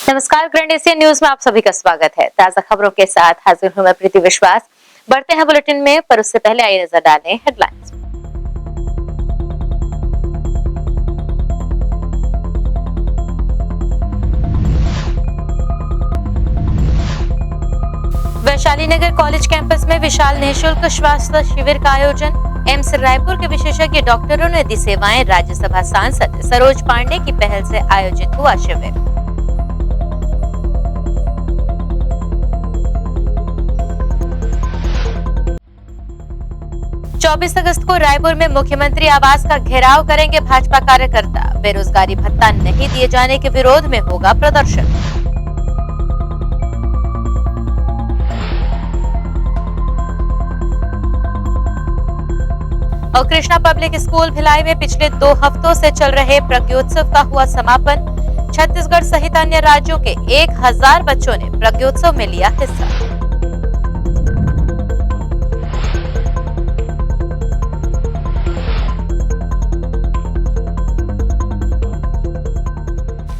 नमस्कार, grand Asian news में आप सभी का स्वागत है। ताजा खबरों के साथ हाजिर हूं मैं प्रीति विश्वास। बढ़ते हैं बुलेटिन में, पर उससे पहले आइए नजर डालें हेडलाइंस। वैशाली नगर कॉलेज कैंपस में विशाल निःशुल्क स्वास्थ्य शिविर का आयोजन। एम्स रायपुर के विशेषज्ञ डॉक्टरों ने दी सेवाएं। राज्यसभा सांसद सरोज पांडे की पहल से आयोजित हुआ शिविर। 24 अगस्त को रायपुर में मुख्यमंत्री आवास का घेराव करेंगे भाजपा कार्यकर्ता। बेरोजगारी भत्ता नहीं दिए जाने के विरोध में होगा प्रदर्शन। और कृष्णा पब्लिक स्कूल भिलाई में पिछले 2 हफ्तों से चल रहे प्रज्ञोत्सव का हुआ समापन। छत्तीसगढ़ सहित अन्य राज्यों के 1000 बच्चों ने प्रज्ञोत्सव में लिया हिस्सा।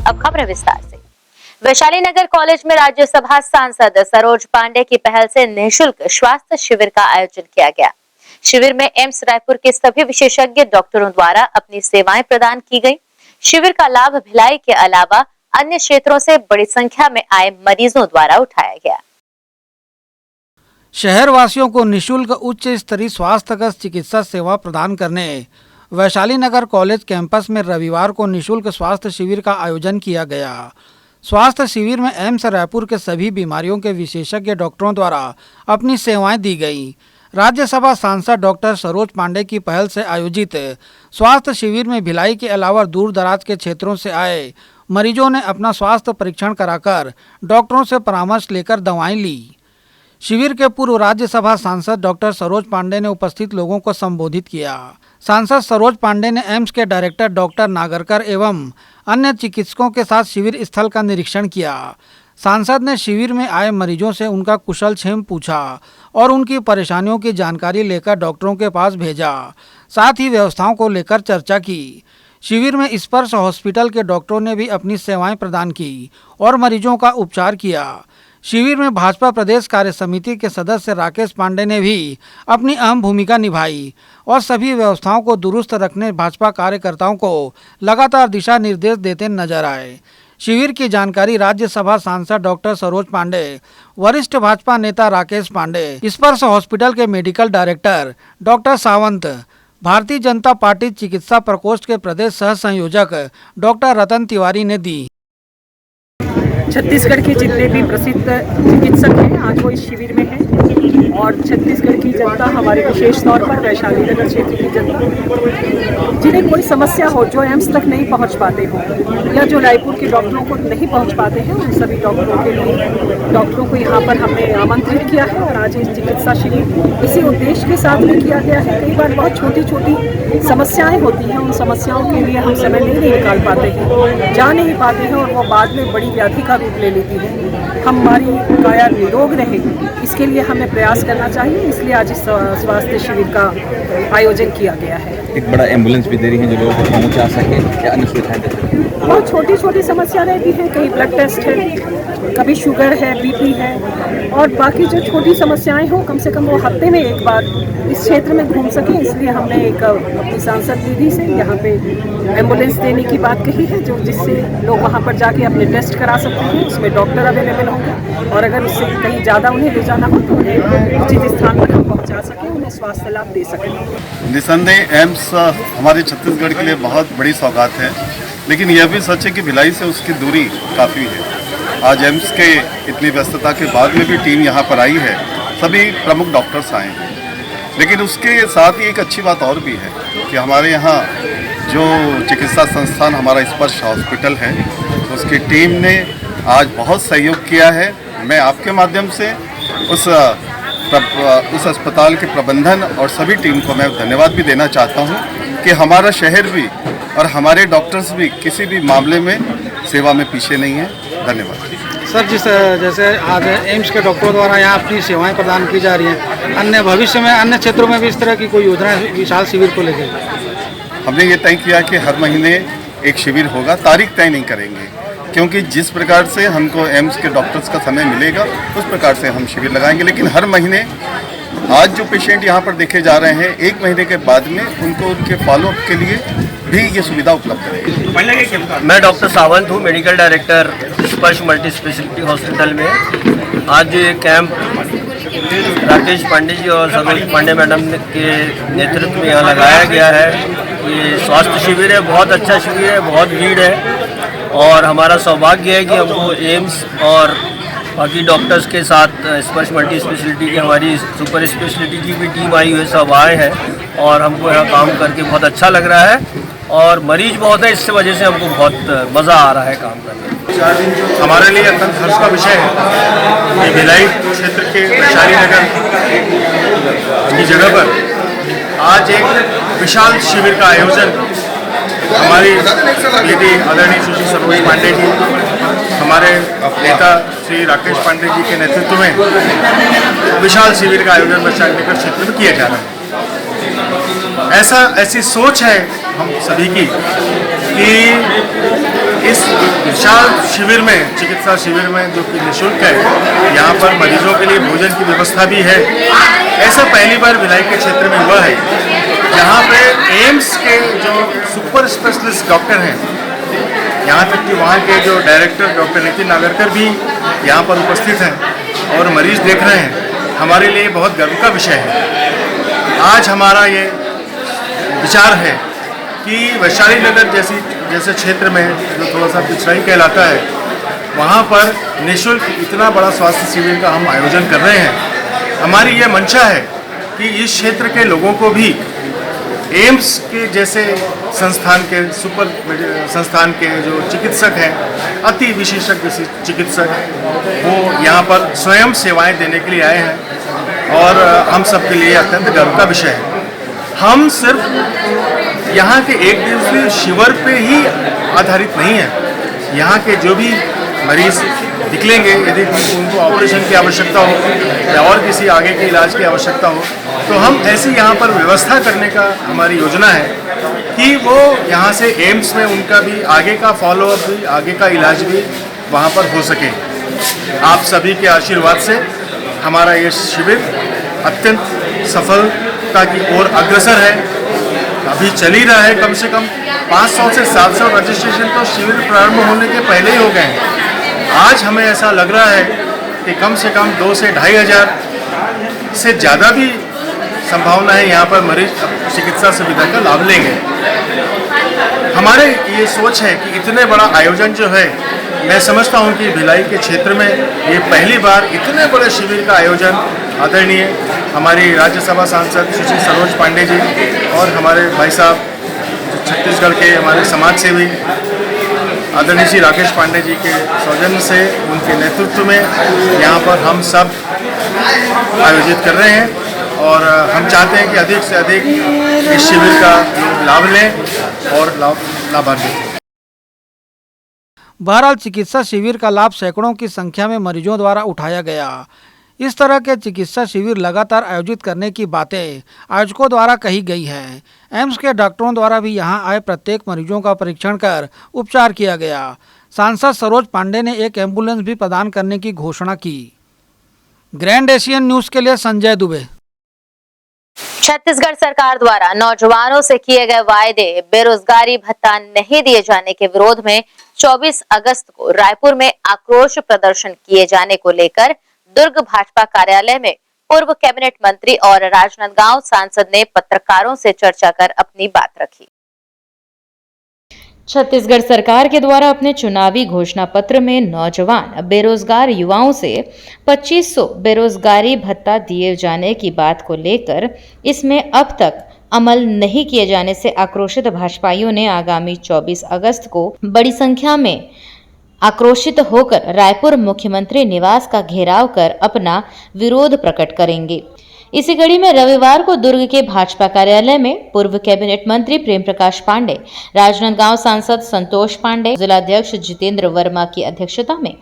अब खबर विस्तार से। वैशाली नगर कॉलेज में राज्यसभा सांसद सरोज पांडे की पहल से निःशुल्क स्वास्थ्य शिविर का आयोजन किया गया। शिविर में एम्स रायपुर के सभी विशेषज्ञ डॉक्टरों द्वारा अपनी सेवाएं प्रदान की गई। शिविर का लाभ भिलाई के अलावा अन्य क्षेत्रों से बड़ी संख्या में आए मरीजों द्वारा उठाया गया। शहर वासियों को निःशुल्क उच्च स्तरीय स्वास्थ्य चिकित्सा सेवा प्रदान करने वैशाली नगर कॉलेज कैंपस में रविवार को निःशुल्क स्वास्थ्य शिविर का आयोजन किया गया। स्वास्थ्य शिविर में एम्स रायपुर के सभी बीमारियों के विशेषज्ञ डॉक्टरों द्वारा अपनी सेवाएं दी गई। राज्यसभा सांसद डॉक्टर सरोज पांडे की पहल से आयोजित स्वास्थ्य शिविर में भिलाई के अलावा दूर दराज के क्षेत्रों से आए मरीजों ने अपना स्वास्थ्य परीक्षण कराकर डॉक्टरों से परामर्श लेकर दवाएं ली। शिविर के पूर्व राज्यसभा सांसद डॉक्टर सरोज पांडे ने उपस्थित लोगों को संबोधित किया। सांसद सरोज पांडे ने एम्स के डायरेक्टर डॉक्टर नागरकर एवं अन्य चिकित्सकों के साथ शिविर स्थल का निरीक्षण किया। सांसद ने शिविर में आए मरीजों से उनका कुशलक्षेम पूछा और उनकी परेशानियों की जानकारी लेकर डॉक्टरों के पास भेजा। साथ ही व्यवस्थाओं को लेकर चर्चा की। शिविर में स्पर्श हॉस्पिटल के डॉक्टरों ने भी अपनी सेवाएं प्रदान की और मरीजों का उपचार किया। शिविर में भाजपा प्रदेश कार्य समिति के सदस्य राकेश पांडे ने भी अपनी अहम भूमिका निभाई और सभी व्यवस्थाओं को दुरुस्त रखने भाजपा कार्यकर्ताओं को लगातार दिशा निर्देश देते नजर आए। शिविर की जानकारी राज्यसभा सांसद डॉक्टर सरोज पांडे, वरिष्ठ भाजपा नेता राकेश पांडे, स्पर्श हॉस्पिटल के medical director doctor Sawant, Bharatiya Janata party चिकित्सा प्रकोष्ठ के प्रदेश सह संयोजक डॉक्टर रतन तिवारी ने दी। छत्तीसगढ़ के जितने भी प्रसिद्ध चिकित्सक हैं आज वो इस शिविर में हैं और छत्तीसगढ़ की जनता, हमारे विशेष तौर पर वैशाली नगर क्षेत्र की जनता, जिन्हें कोई समस्या हो, जो एम्स तक नहीं पहुंच पाते हो या जो रायपुर के डॉक्टरों को नहीं पहुंच पाते हैं, उन सभी डॉक्टरों के लिए डॉक्टरों को यहाँ पर हमने आमंत्रित किया है और आज इस चिकित्सा शिविर इसी उद्देश्य के साथ में किया गया है। कई बार बहुत छोटी छोटी समस्याएँ होती हैं, उन समस्याओं के लिए हम समय नहीं निकाल पाते हैं, जा नहीं पाते हैं और वो बाद में बड़ी व्याधि का रूप ले लेती है। हमारी काया निरोग रहे, इसके लिए हमें प्रयास करना चाहिए। इसलिए आज इस स्वास्थ्य शिविर का आयोजन किया गया है। एक बड़ा एम्बुलेंस भी दे रही है जो लोगों को पहुंचा सके या अन्य सुविधाएं दे सके। बहुत छोटी छोटी समस्या रहती है, कहीं ब्लड टेस्ट है, कभी शुगर है, बीपी है और बाकी जो छोटी समस्याएं हो, कम से कम वो हफ्ते में एक बार इस क्षेत्र में घूम सके। इसलिए हमने एक अपनी सांसद दीदी से यहाँ पे एम्बुलेंस देने की बात कही है, जो जिससे लोग वहाँ पर जाके अपने टेस्ट करा सकते हैं। उसमें डॉक्टर अवेलेबल होंगे और अगर उससे कहीं ज़्यादा उन्हें ले जाना हो तो उन्हें उचित स्थान पर हम पहुँचा सकें, उन्हें स्वास्थ्य लाभ दे सकें। निसंदेह एम्स हमारे छत्तीसगढ़ के लिए बहुत बड़ी सौगात है, लेकिन यह भी सच है कि भिलाई से उसकी दूरी काफ़ी है। आज एम्स के इतनी व्यस्तता के बाद में भी टीम यहाँ पर आई है, सभी प्रमुख डॉक्टर्स आए हैं, लेकिन उसके साथ ही एक अच्छी बात और भी है कि हमारे यहाँ जो चिकित्सा संस्थान हमारा स्पर्श हॉस्पिटल है, उसकी टीम ने आज बहुत सहयोग किया है। मैं आपके माध्यम से उस अस्पताल के प्रबंधन और सभी टीम को मैं धन्यवाद भी देना चाहता हूँ कि हमारा शहर भी और हमारे डॉक्टर्स भी किसी भी मामले में सेवा में पीछे नहीं है। धन्यवाद सर। जैसे आज एम्स के डॉक्टरों द्वारा यहाँ अपनी सेवाएं प्रदान की जा रही हैं, अन्य भविष्य में अन्य क्षेत्रों में भी इस तरह की कोई योजना विशाल शिविर को लेकर हमने ये तय किया कि हर महीने एक शिविर होगा। तारीख तय नहीं करेंगे, क्योंकि जिस प्रकार से हमको एम्स के डॉक्टर्स का समय मिलेगा उस प्रकार से हम शिविर लगाएंगे। लेकिन हर महीने आज जो पेशेंट यहाँ पर देखे जा रहे हैं 1 महीने के बाद में उनको उनके फॉलोअप के लिए भी ये सुविधा उपलब्ध रहेगी। मैं डॉक्टर सावंत हूँ, मेडिकल डायरेक्टर स्पर्श मल्टी स्पेशलिटी हॉस्पिटल में। आज ये कैंप राकेश पांडे जी और सरोज पांडे मैडम के नेतृत्व में यहाँ लगाया गया है। ये स्वास्थ्य शिविर है, बहुत अच्छा शिविर है, बहुत भीड़ है और हमारा सौभाग्य है कि हमको एम्स और बाकी डॉक्टर्स के साथ स्पर्श मल्टी स्पेशलिटी की हमारी सुपर स्पेशलिटी की भी टीम आई हुई है, सब आए हैं और हमको यहाँ काम करके बहुत अच्छा लग रहा है और मरीज बहुत है, इससे वजह से हमको बहुत मज़ा आ रहा है काम करने में। हमारे लिए अत्यंत हर्ष का विषय है कि भिलाई क्षेत्र के वैशाली नगर की जगह पर आज एक विशाल शिविर का आयोजन हमारी दीदी आदरणीय सुश्री सरोज पांडे जी, हमारे नेता श्री राकेश पांडे जी के नेतृत्व में विशाल शिविर का आयोजन वैशाली नगर क्षेत्र में किया जा रहा है। ऐसी सोच है हम सभी की कि इस विशाल शिविर में, चिकित्सा शिविर में जो कि निःशुल्क है, यहाँ पर मरीजों के लिए भोजन की व्यवस्था भी है। ऐसा पहली बार भिलाई के क्षेत्र में हुआ है जहाँ पे एम्स के जो सुपर स्पेशलिस्ट डॉक्टर हैं, यहाँ तक कि वहाँ के जो डायरेक्टर डॉक्टर नितिन नागरकर भी यहाँ पर उपस्थित हैं और मरीज देख रहे हैं। हमारे लिए बहुत गर्व का विषय है। आज हमारा ये विचार है कि वैशाली नगर जैसे क्षेत्र में जो थोड़ा सा पिछड़ा ही कहलाता है, वहाँ पर निःशुल्क इतना बड़ा स्वास्थ्य शिविर का हम आयोजन कर रहे हैं। हमारी ये मंशा है कि इस क्षेत्र के लोगों को भी एम्स के जैसे संस्थान के संस्थान के जो चिकित्सक हैं, अति विशेषज्ञ चिकित्सक, वो यहाँ पर स्वयं सेवाएं देने के लिए आए हैं और हम सबके लिए अत्यंत गर्व का विषय है। हम सिर्फ यहाँ के एक दिवसीय शिविर पे ही आधारित नहीं है। यहाँ के जो भी मरीज निकलेंगे, यदि उनको ऑपरेशन की आवश्यकता हो या और किसी आगे के इलाज की आवश्यकता हो, तो हम ऐसी यहाँ पर व्यवस्था करने का हमारी योजना है कि वो यहाँ से एम्स में उनका भी आगे का फॉलोअप भी, आगे का इलाज भी वहाँ पर हो सके। आप सभी के आशीर्वाद से हमारा ये शिविर अत्यंत सफलता की ओर अग्रसर है। अभी चल ही रहा है। कम से कम 500 से 700 रजिस्ट्रेशन तो शिविर प्रारंभ होने के पहले ही हो गए हैं। आज हमें ऐसा लग रहा है कि कम से कम 2 से 2,500 से ज़्यादा भी संभावना है यहाँ पर मरीज चिकित्सा सुविधा का लाभ लेंगे। हमारे ये सोच है कि इतने बड़ा आयोजन जो है, मैं समझता हूँ कि भिलाई के क्षेत्र में ये पहली बार इतने बड़े शिविर का आयोजन आदरणीय हमारी राज्यसभा सांसद सुश्री सरोज पांडे जी और हमारे भाई साहब छत्तीसगढ़ के हमारे समाज सेवी आदरणीय श्री राकेश पांडे जी के सौजन्य से, उनके नेतृत्व में यहाँ पर हम सब आयोजित कर रहे हैं और हम चाहते हैं कि अधिक से अधिक इस शिविर का लाभ लें और लाभान्वित हों। बहरहाल चिकित्सा शिविर का लाभ सैकड़ों की संख्या में मरीजों द्वारा उठाया गया। इस तरह के चिकित्सा शिविर लगातार आयोजित करने की बातें आयोजकों द्वारा कही गई है। एम्स के डॉक्टरों द्वारा भी यहां आए प्रत्येक मरीजों का परीक्षण कर उपचार किया गया। सांसद सरोज पांडे ने एक एम्बुलेंस भी प्रदान करने की घोषणा की। ग्रैंड एशियन न्यूज के लिए संजय दुबे। छत्तीसगढ़ सरकार द्वारा नौजवानों से किए गए वायदे बेरोजगारी भत्ता नहीं दिए जाने के विरोध में 24 अगस्त को रायपुर में आक्रोश प्रदर्शन किए जाने को लेकर दुर्ग भाजपा कार्यालय में पूर्व कैबिनेट मंत्री और राजनांदगांव सांसद ने पत्रकारों से चर्चा कर अपनी बात रखी। छत्तीसगढ़ सरकार के द्वारा अपने चुनावी घोषणा पत्र में नौजवान बेरोजगार युवाओं से 2500 बेरोजगारी भत्ता दिए जाने की बात को लेकर इसमें अब तक अमल नहीं किए जाने से आक्रोशित भाजपाइयों ने आगामी 24 अगस्त को बड़ी संख्या में आक्रोशित होकर रायपुर मुख्यमंत्री निवास का घेराव कर अपना विरोध प्रकट करेंगे। इसी कड़ी में रविवार को दुर्ग के भाजपा कार्यालय में पूर्व कैबिनेट मंत्री प्रेम प्रकाश पांडे, राजनांदगांव सांसद संतोष पांडे, जिलाध्यक्ष जितेंद्र वर्मा की अध्यक्षता में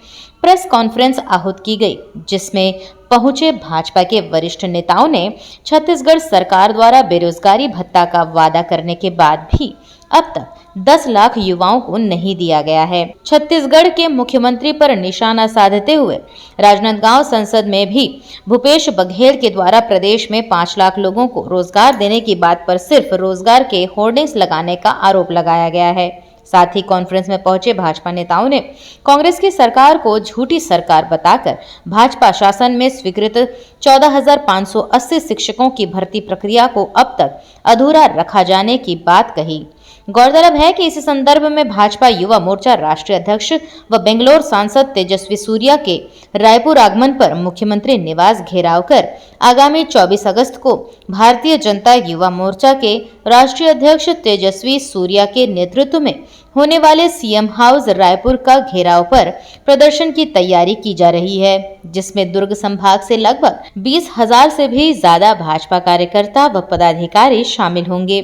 प्रेस कॉन्फ्रेंस आहूत की गई, जिसमें पहुंचे भाजपा के वरिष्ठ नेताओं ने छत्तीसगढ़ सरकार द्वारा बेरोजगारी भत्ता का वादा करने के बाद भी अब तक 10 लाख युवाओं को नहीं दिया गया है। छत्तीसगढ़ के मुख्यमंत्री पर निशाना साधते हुए राजनांदगांव संसद में भी भूपेश बघेल के द्वारा प्रदेश में 5 लाख लोगों को रोजगार देने की बात पर सिर्फ रोजगार के होर्डिंग्स लगाने का आरोप लगाया गया है। साथ ही कॉन्फ्रेंस में पहुंचे भाजपा नेताओं ने कांग्रेस की सरकार को झूठी सरकार बताकर भाजपा शासन में स्वीकृत 14,580 शिक्षकों की भर्ती प्रक्रिया को अब तक अधूरा रखा जाने की बात कही। गौरतलब है कि इस संदर्भ में भाजपा युवा मोर्चा राष्ट्रीय अध्यक्ष व बेंगलोर सांसद तेजस्वी सूर्या के रायपुर आगमन पर मुख्यमंत्री निवास घेराव कर आगामी 24 अगस्त को भारतीय जनता युवा मोर्चा के राष्ट्रीय अध्यक्ष तेजस्वी सूर्या के नेतृत्व में होने वाले सीएम हाउस रायपुर का घेराव पर प्रदर्शन की तैयारी की जा रही है, जिसमें दुर्ग संभाग से लगभग 20,000 से भी ज्यादा भाजपा कार्यकर्ता व पदाधिकारी शामिल होंगे।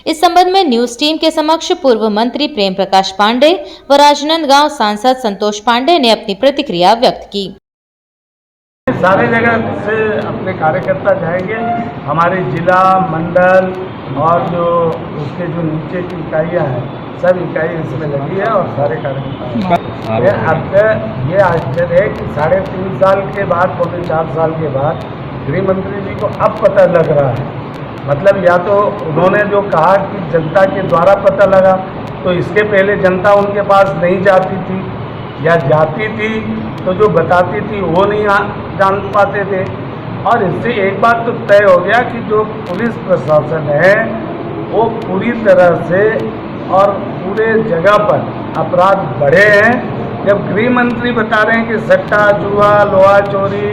इस संबंध में न्यूज टीम के समक्ष पूर्व मंत्री प्रेम प्रकाश पांडे व राजनांदगांव सांसद संतोष पांडे ने अपनी प्रतिक्रिया व्यक्त की। सारे जगह से अपने कार्यकर्ता जाएंगे, हमारे जिला मंडल और जो उसके जो नीचे की इकाइयाँ हैं सब इकाई इसमें लगी है और सारे कार्यकर्ता ये आश्चर्य है कि 3.5 साल के बाद 4 साल के बाद गृह मंत्री जी को अब पता लग रहा है। मतलब या तो उन्होंने जो कहा कि जनता के द्वारा पता लगा, तो इसके पहले जनता उनके पास नहीं जाती थी, या जाती थी तो जो बताती थी वो नहीं जान पाते थे। और इससे एक बात तो तय हो गया कि जो पुलिस प्रशासन है वो पूरी तरह से और पूरे जगह पर अपराध बढ़े हैं। जब गृह मंत्री बता रहे हैं कि सट्टा, जुआ, लोहा चोरी,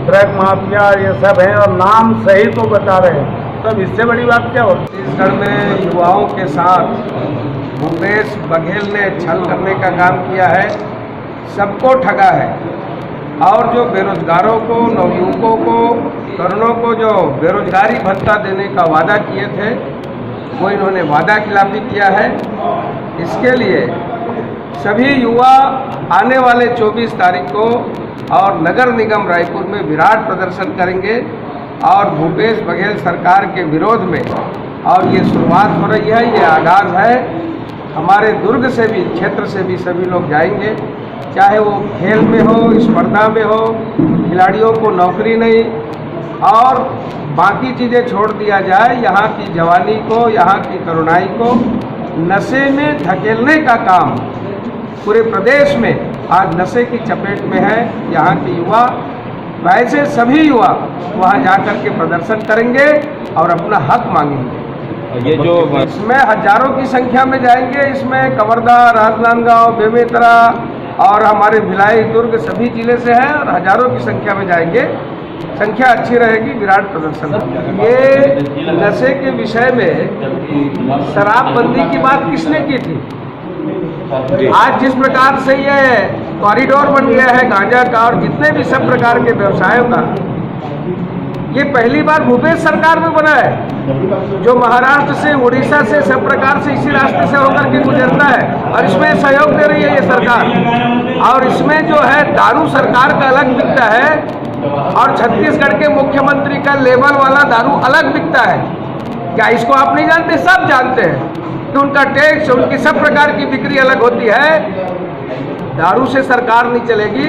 ड्रग माफिया ये सब है और नाम सही तो बता रहे हैं, तब इससे बड़ी बात क्या होती है। छत्तीसगढ़ में युवाओं के साथ भूपेश बघेल ने छल करने का काम किया है, सबको ठगा है और जो बेरोजगारों को, नवयुवकों को, तरुणों को जो बेरोजगारी भत्ता देने का वादा किए थे वो इन्होंने वादा खिलाफी किया है। इसके लिए सभी युवा आने वाले 24 तारीख को और नगर निगम रायपुर में विराट प्रदर्शन करेंगे और भूपेश बघेल सरकार के विरोध में, और ये शुरुआत हो रही है, ये आगाज़ है। हमारे दुर्ग से भी, क्षेत्र से भी सभी लोग जाएंगे, चाहे वो खेल में हो, स्पर्धा में हो, खिलाड़ियों को नौकरी नहीं और बाकी चीज़ें छोड़ दिया जाए। यहाँ की जवानी को, यहाँ की तरुणाई को नशे में धकेलने का काम पूरे प्रदेश में आज नशे की चपेट में है। यहाँ के युवा, वैसे सभी युवा वहाँ जाकर के प्रदर्शन करेंगे और अपना हक मांगेंगे। ये जो इसमें हजारों की संख्या में जाएंगे, इसमें कवर्धा, राजनांदगांव, बेमेतरा और हमारे भिलाई, दुर्ग सभी जिले से हैं और हजारों की संख्या में जाएंगे। संख्या अच्छी रहेगी, विराट प्रदर्शन। ये नशे के विषय में शराबबंदी की बात किसने की थी? आज जिस प्रकार से ये कॉरिडोर बन गया है गांजा का और जितने भी सब प्रकार के व्यवसायों का, ये पहली बार भूपेश सरकार में बना है, जो महाराष्ट्र से, उड़ीसा से सब प्रकार से इसी रास्ते से होकर के गुजरता है और इसमें सहयोग दे रही है ये सरकार। और इसमें जो है दारू सरकार का अलग बिकता है और छत्तीसगढ़ के मुख्यमंत्री का लेवल वाला दारू अलग बिकता है। क्या इसको आप नहीं जानते? सब जानते हैं कि उनका टैक्स, उनकी सब प्रकार की बिक्री अलग होती है। दारू से सरकार नहीं चलेगी,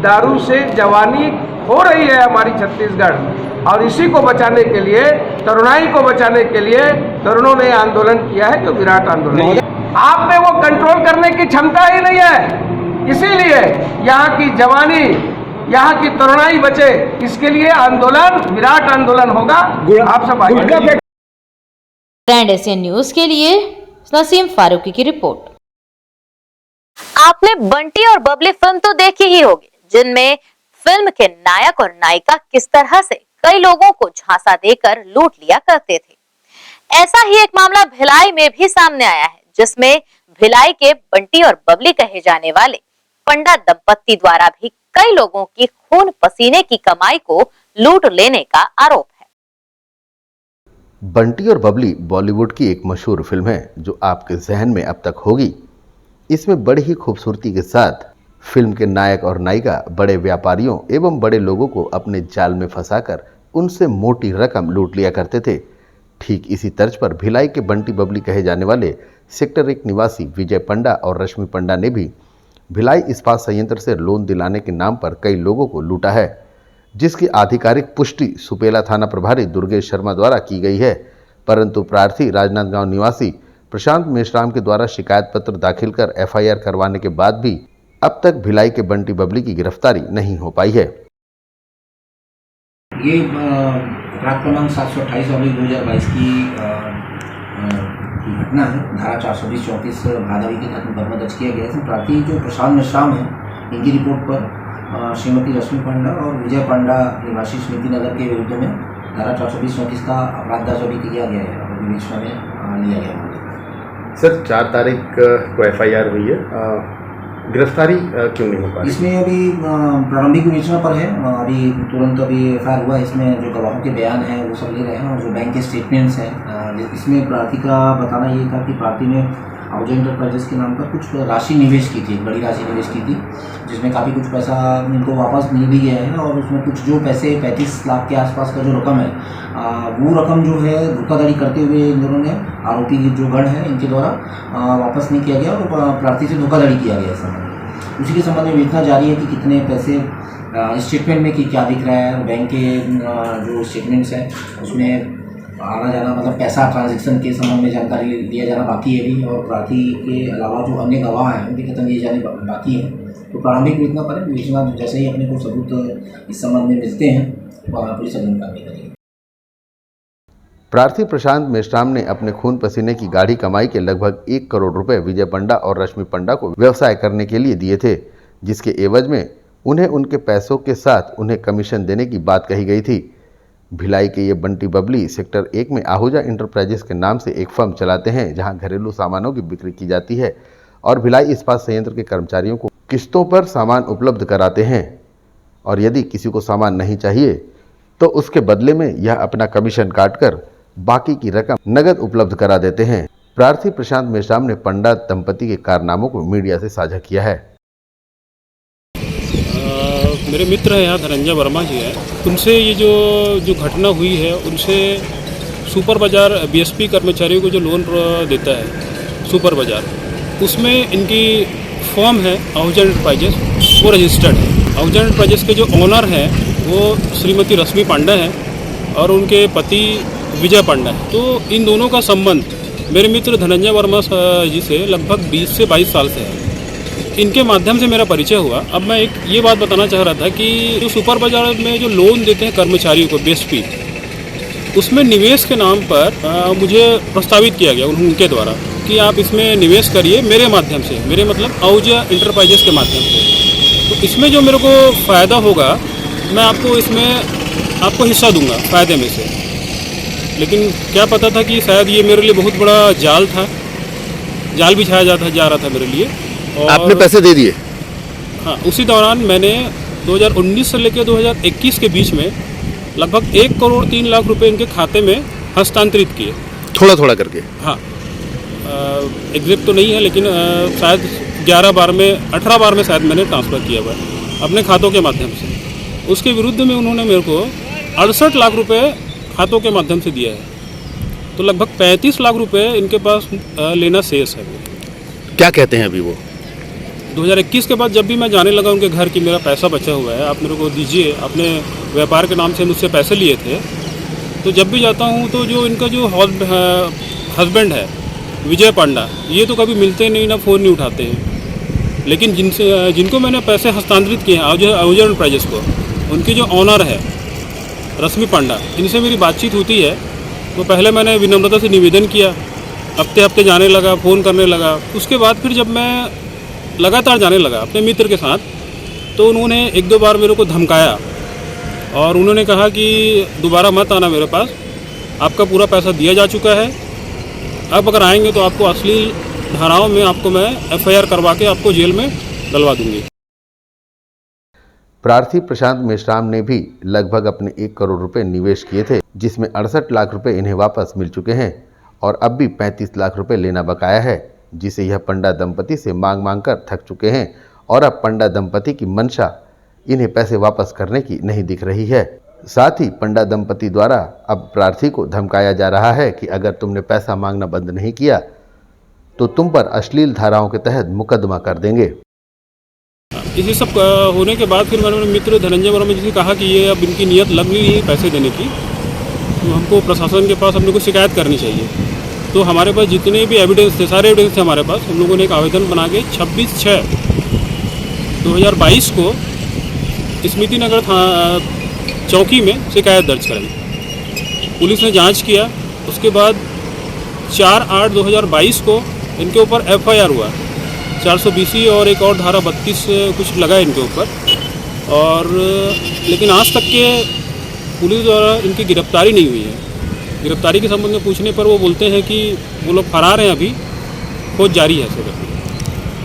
दारू से जवानी हो रही है हमारी छत्तीसगढ़, और इसी को बचाने के लिए, तरुणाई को बचाने के लिए तरुणों ने आंदोलन किया है, जो विराट आंदोलन है। आप में वो कंट्रोल करने की क्षमता ही नहीं है, इसीलिए यहाँ की जवानी, यहाँ की तरुणाई बचे, इसके लिए आंदोलन, विराट आंदोलन होगा। आप सब आइए। ग्रैंड एशियन न्यूज के लिए नसीम फारूकी की रिपोर्ट। आपने बंटी और बबली फिल्म तो देखी ही होगी, जिनमें फिल्म के नायक और नायिका किस तरह से कई लोगों को झांसा देकर लूट लिया करते थे। ऐसा ही एक मामला भिलाई में भी सामने आया है, जिसमें भिलाई के बंटी और बबली कहे जाने वाले पंडा दंपत्ति द्वारा भी कई लोगों की खून पसीने की कमाई को लूट लेने का आरोप है। बंटी और बबली बॉलीवुड की एक मशहूर फिल्म है जो आपके जहन में अब तक होगी। इसमें बड़ी ही खूबसूरती के साथ फिल्म के नायक और नायिका बड़े व्यापारियों एवं बड़े लोगों को अपने जाल में फंसाकर उनसे मोटी रकम लूट लिया करते थे। ठीक इसी तर्ज पर भिलाई के बंटी बबली कहे जाने वाले सेक्टर 1 निवासी विजय पंडा और रश्मि पंडा ने भी भिलाई इस्पात संयंत्र से लोन दिलाने के नाम पर कई लोगों को लूटा है, जिसकी आधिकारिक पुष्टि सुपेला थाना प्रभारी दुर्गेश शर्मा द्वारा की गई है। परंतु प्रार्थी राजनांदगांव निवासी प्रशांत मेश्राम के द्वारा शिकायत पत्र दाखिल कर FIR करवाने के बाद भी अब तक भिलाई के बंटी बबली की गिरफ्तारी नहीं हो पाई है। ये अपराध क्रमांक 728/2022 की घटना है। धारा 420-34 भादवी के तहत मुकदमा दर्ज किया गया है। इसमें प्रार्थी जो प्रशांत मेश्राम है, इनकी रिपोर्ट पर श्रीमती रश्मि पंडा और विजय पंडा निवासी स्मृति नगर के विरुद्ध में धारा 420-34 का अपराध दर्ज अभी किया गया है और विवेचना में लिया गया है। सर 4 तारीख को FIR हुई है, गिरफ्तारी क्यों नहीं हो पाई? इसमें अभी प्रारंभिक विवेचना पर है। अभी तुरंत अभी FIR हुआ है। इसमें जो गवाहों के बयान हैं वो सब ले रहे हैं और जो बैंक के स्टेटमेंट्स हैं, इसमें प्रार्थी का बताना ये था कि प्रार्थी ने आहूजा इंटरप्राइजेस के नाम पर कुछ राशि निवेश की थी, बड़ी राशि निवेश की थी, जिसमें काफ़ी कुछ पैसा इनको वापस मिल भी गया है और उसमें कुछ जो पैसे 35 लाख के आसपास का जो रकम है, वो रकम जो है धोखाधड़ी करते हुए इन दोनों ने, आरोपी जो गण है इनके द्वारा वापस नहीं किया गया और प्रार्थी से धोखाधड़ी किया गया इस संबंध। उसी के संबंध में विवेचना जारी है कि कितने पैसे स्टेटमेंट में कि क्या दिख रहा है, बैंक के जो स्टेटमेंट्स हैं उसमें आना जाना, मतलब पैसा ट्रांजैक्शन के संबंध में जानकारी दिया जाना बाकी है भी, और प्रार्थी के अलावा जो अन्य गवाह हैं उनके कथन दिए जाने बाकी हैं। तो प्रारंभिक विवेचना पर विवेचना जैसे ही अपने को सबूत इस संबंध में मिलते हैं पुलिस अग्रिम कार्रवाई करेगी। प्रार्थी प्रशांत मेश्राम ने अपने खून पसीने की गाढ़ी कमाई के लगभग 1 करोड़ रुपए विजय पंडा और रश्मि पंडा को व्यवसाय करने के लिए दिए थे, जिसके एवज में उन्हें उनके पैसों के साथ उन्हें कमीशन देने की बात कही गई थी। भिलाई के ये बंटी बबली सेक्टर 1 में आहूजा इंटरप्राइजेस के नाम से एक फर्म चलाते हैं, जहां घरेलू सामानों की बिक्री की जाती है और भिलाई इस्पात संयंत्र के कर्मचारियों को किस्तों पर सामान उपलब्ध कराते हैं, और यदि किसी को सामान नहीं चाहिए तो उसके बदले में यह अपना कमीशन काटकर बाकी की रकम नगद उपलब्ध करा देते हैं। प्रार्थी प्रशांत मेश्राम ने पंडा दंपति के कारनामों को मीडिया से साझा किया है। मेरे मित्र हैं यहाँ धनंजय वर्मा जी हैं, उनसे ये जो घटना हुई है, उनसे सुपर बाज़ार BSP कर्मचारियों को जो लोन देता है सुपर बाज़ार, उसमें इनकी फर्म है आहूजा इंटरप्राइजेस, वो रजिस्टर्ड है। आहूजा इंटरप्राइजेस के जो ओनर हैं वो श्रीमती रश्मि पंडा हैं और उनके पति विजय पंडा है। तो इन दोनों का संबंध मेरे मित्र धनंजय वर्मा जी से लगभग 20 से 22 साल से है। इनके माध्यम से मेरा परिचय हुआ। अब मैं एक ये बात बताना चाह रहा था कि जो सुपर बाजार में जो लोन देते हैं कर्मचारियों को BSP, उसमें निवेश के नाम पर मुझे प्रस्तावित किया गया उनके द्वारा कि आप इसमें निवेश करिए मेरे माध्यम से, मेरे मतलब आहूजा इंटरप्राइजेस के माध्यम से। तो इसमें जो मेरे को फ़ायदा होगा मैं आपको इसमें आपको हिस्सा दूंगा फ़ायदे में से। लेकिन क्या पता था कि शायद ये मेरे लिए बहुत बड़ा जाल था, जाल बिछाया जा रहा था मेरे लिए। और आपने पैसे दे दिए? हाँ, उसी दौरान मैंने 2019 से लेकर 2021 के बीच में लगभग 1 करोड़ 3 लाख रुपए इनके खाते में हस्तांतरित किए, थोड़ा थोड़ा करके। हाँ, एग्जैक्ट तो नहीं है लेकिन शायद 18 बार में शायद मैंने ट्रांसफ़र किया हुआ है अपने खातों के माध्यम से। उसके विरुद्ध में उन्होंने मेरे को 68 लाख रुपए खातों के माध्यम से दिया है। तो लगभग 35 लाख रुपए इनके पास लेना शेष है। क्या कहते हैं अभी वो? 2021 के बाद जब भी मैं जाने लगा उनके घर की मेरा पैसा बचा हुआ है, आप मेरे को दीजिए, अपने व्यापार के नाम से मुझसे पैसे लिए थे, तो जब भी जाता हूँ तो जो इनका जो हस्बैंड है विजय पंडा, ये तो कभी मिलते नहीं, ना फ़ोन नहीं उठाते हैं। लेकिन जिनको मैंने पैसे हस्तांतरित किए हैं आहूजा इंटरप्राइजेस को, उनकी जो ऑनर है रश्मि पंडा, इनसे मेरी बातचीत होती है। तो पहले मैंने विनम्रता से निवेदन किया, हफ्ते जाने लगा, फ़ोन करने लगा। उसके बाद फिर जब मैं लगातार जाने लगा अपने मित्र के साथ, तो उन्होंने 1-2 बार मेरे को धमकाया और उन्होंने कहा कि दोबारा मत आना मेरे पास, आपका पूरा पैसा दिया जा चुका है, अब अगर आएंगे तो आपको अश्लील धाराओं में आपको मैं FIR करवा के आपको जेल में डलवा दूंगी। प्रार्थी प्रशांत मेश्राम ने भी लगभग अपने 1 करोड़ रुपए निवेश किए थे, जिसमें 68 लाख रुपए इन्हें वापस मिल चुके हैं और अब भी 35 लाख रुपए लेना बकाया है, जिसे यह पंडा दंपति से मांग कर थक चुके हैं और अब पंडा दंपति की मंशा इन्हें पैसे वापस करने की नहीं दिख रही है। साथ ही पंडा दंपति द्वारा अब प्रार्थी को धमकाया जा रहा है कि अगर तुमने पैसा मांगना बंद नहीं किया तो तुम पर अश्लील धाराओं के तहत मुकदमा कर देंगे। इसी सब होने के बाद फिर मैंने अपने मित्र धनंजय वर्मा जी से कहा कि ये अब इनकी नीयत लग गई है पैसे देने की, तो हमको प्रशासन के पास अपने को शिकायत करनी चाहिए। तो हमारे पास जितने भी एविडेंस थे, सारे एविडेंस थे हमारे पास। हम लोगों ने एक आवेदन बना के 26/6/2022 को स्मृति नगर चौकी में शिकायत दर्ज कराई। पुलिस ने जांच किया, उसके बाद 4/8/2022 को इनके ऊपर FIR हुआ, 420 और एक और धारा 32 कुछ लगा इनके ऊपर। और लेकिन आज तक के पुलिस द्वारा इनकी गिरफ्तारी नहीं हुई है। गिरफ्तारी के संबंध में पूछने पर वो बोलते हैं कि वो लोग फरार हैं, अभी खोज जारी है।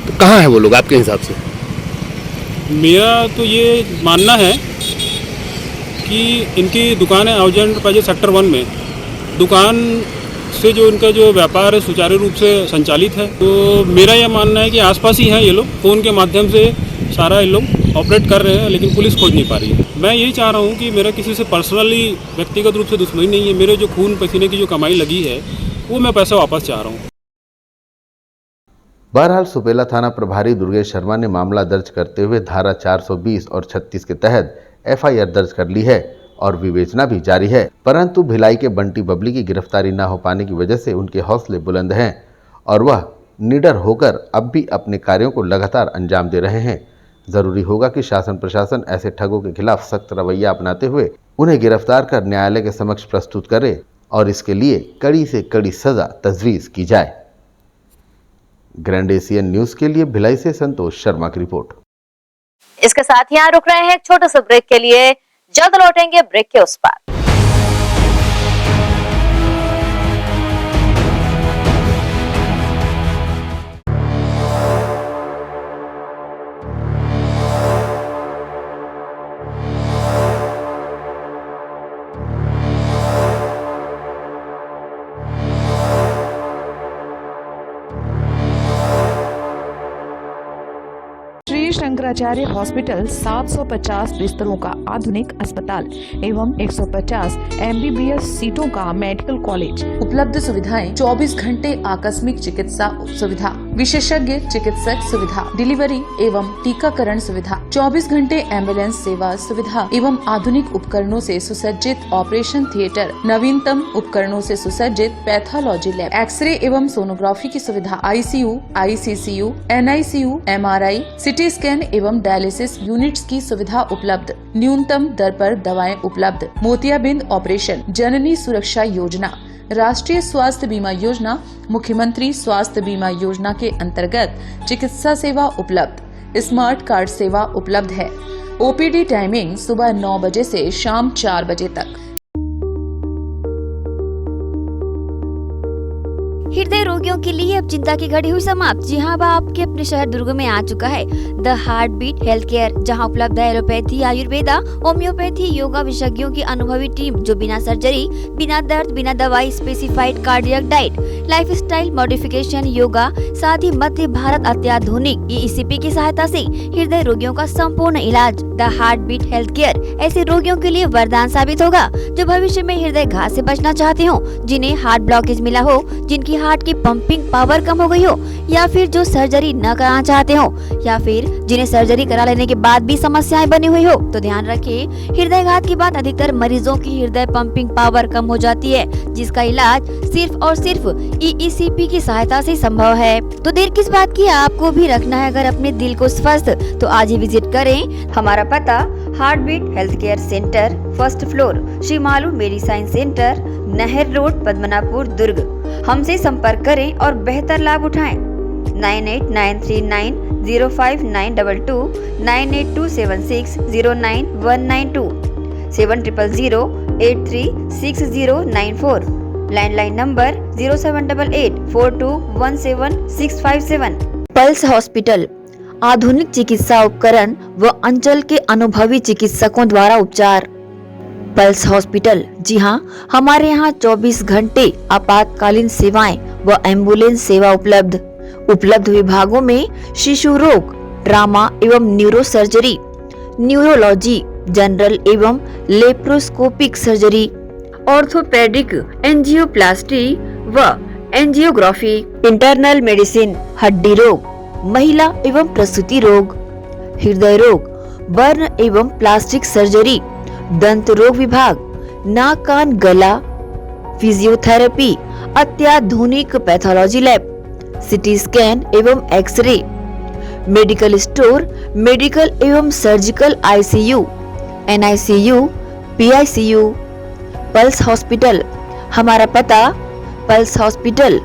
तो कहाँ है वो लोग आपके हिसाब से? मेरा तो ये मानना है कि इनकी दुकान है आउजेंट पाजे सेक्टर 1 में। दुकान से जो इनका जो व्यापार है सुचारू रूप से संचालित है। तो मेरा यह मानना है कि आसपास ही हैं ये लोग, फ़ोन के माध्यम से सारा ये लोग ऑपरेट कर रहे हैं, लेकिन पुलिस खोज नहीं पा रही है। मैं यही चाह रहा हूँ कि मेरा किसी से पर्सनली व्यक्तिगत रूप से दुश्मनी नहीं है। मेरे जो खून पसीने की जो कमाई लगी है वो मैं पैसा वापस चाह रहा हूँ। बहरहाल सुपेला थाना प्रभारी दुर्गेश शर्मा ने मामला दर्ज करते हुए धारा 420 और 36 के तहत FIR दर्ज कर ली है और विवेचना भी जारी है। परंतु भिलाई के बंटी बबली की गिरफ्तारी न हो पाने की वजह से उनके हौसले बुलंद हैं और वह निडर होकर अब भी अपने कार्यों को लगातार अंजाम दे रहे हैं। जरूरी होगा कि शासन प्रशासन ऐसे ठगों के खिलाफ सख्त रवैया अपनाते हुए उन्हें गिरफ्तार कर न्यायालय के समक्ष प्रस्तुत करे और इसके लिए कड़ी से कड़ी सजा तजवीज़ की जाए। ग्रैंड एशियन न्यूज़ के लिए भिलाई से संतोष शर्मा की रिपोर्ट। इसके साथ यहाँ रुक रहे हैं एक छोटे से ब्रेक के लिए, जल्द लौटेंगे ब्रेक के उस पार। श्री शंकराचार्य हॉस्पिटल 750 बिस्तरों का आधुनिक अस्पताल एवं 150 MBBS सीटों का मेडिकल कॉलेज। उपलब्ध सुविधाएं 24 घंटे आकस्मिक चिकित्सा सुविधा, विशेषज्ञ चिकित्सक सुविधा, डिलीवरी एवं टीकाकरण सुविधा, 24 घंटे एम्बुलेंस सेवा सुविधा एवं आधुनिक उपकरणों से सुसज्जित ऑपरेशन थिएटर, नवीनतम उपकरणों से सुसज्जित पैथोलॉजी लैब, एक्सरे एवं सोनोग्राफी की सुविधा, ICU, ICCU, NICU, MRI, CT scan एवं डायलिसिस यूनिट्स की सुविधा उपलब्ध। न्यूनतम दर पर दवाएं उपलब्ध। मोतियाबिंद ऑपरेशन, जननी सुरक्षा योजना, राष्ट्रीय स्वास्थ्य बीमा योजना, मुख्यमंत्री स्वास्थ्य बीमा योजना के अंतर्गत चिकित्सा सेवा उपलब्ध। स्मार्ट कार्ड सेवा उपलब्ध है। OPD टाइमिंग सुबह 9 बजे से शाम 4 बजे तक। हृदय रोगियों के लिए अब चिंता की घड़ी हुई समाप्त। जी हाँ, अब आपके अपने शहर दुर्ग में आ चुका है the heart beat health care, जहाँ उपलब्ध है एलोपैथी, आयुर्वेदा, होम्योपैथी, योगा विशेषज्ञों की अनुभवी टीम जो बिना सर्जरी, बिना दर्द, बिना दवाई, specified cardiac diet, lifestyle modification, yoga, साथ ही मध्य भारत अत्याधुनिक ECP की सहायता से हृदय रोगियों का संपूर्ण इलाज। The heart beat health care ऐसे रोगियों के लिए वरदान साबित होगा जो भविष्य में हृदय घात से बचना चाहते हो, जिन्हें हार्ट ब्लॉकेज मिला हो, जिनकी हार्ट की पंपिंग पावर कम हो गई हो, या फिर जो सर्जरी न कराना चाहते हो, या फिर जिन्हें सर्जरी करा लेने के बाद भी समस्याएं बनी हुई हो। तो ध्यान रखें, हृदयघात के बाद अधिकतर मरीजों की हृदय पंपिंग पावर कम हो जाती है, जिसका इलाज सिर्फ और सिर्फ ECP की सहायता से संभव है। तो देर किस बात की, आपको भी रखना है अगर अपने दिल को स्वस्थ, तो आज ही विजिट करें। हमारा पता heart beat health care centre, 1st floor, Shri Malu medicine centre, Nahar road, Padmanapur, Durg. हमसे संपर्क करें और बेहतर लाभ उठाएं। 9893905922, 9827609192, 7000836094, लैंडलाइन नंबर 0788421767। पल्स हॉस्पिटल, आधुनिक चिकित्सा उपकरण व अंचल के अनुभवी चिकित्सकों द्वारा उपचार। पल्स हॉस्पिटल, जी हाँ, हमारे यहाँ 24 घंटे आपातकालीन सेवाएं व एम्बुलेंस सेवा उपलब्ध। उपलब्ध विभागों में शिशु रोग, ट्रामा एवं न्यूरो सर्जरी, न्यूरोलॉजी, जनरल एवं लेप्रोस्कोपिक सर्जरी, ऑर्थोपेडिक, एंजियोप्लास्टी व एंजियोग्राफी, इंटरनल मेडिसिन, हड्डी रोग, महिला एवं प्रसूति रोग, हृदय रोग, बर्न एवं प्लास्टिक सर्जरी, दंत रोग विभाग, नाक कान गला, फिजियोथेरेपी, अत्याधुनिक पैथोलॉजी लैब, सिटी स्कैन एवं एक्सरे, मेडिकल स्टोर, मेडिकल एवं surgical ICU, NICU, PICU, pulse hospital. हमारा पता pulse hospital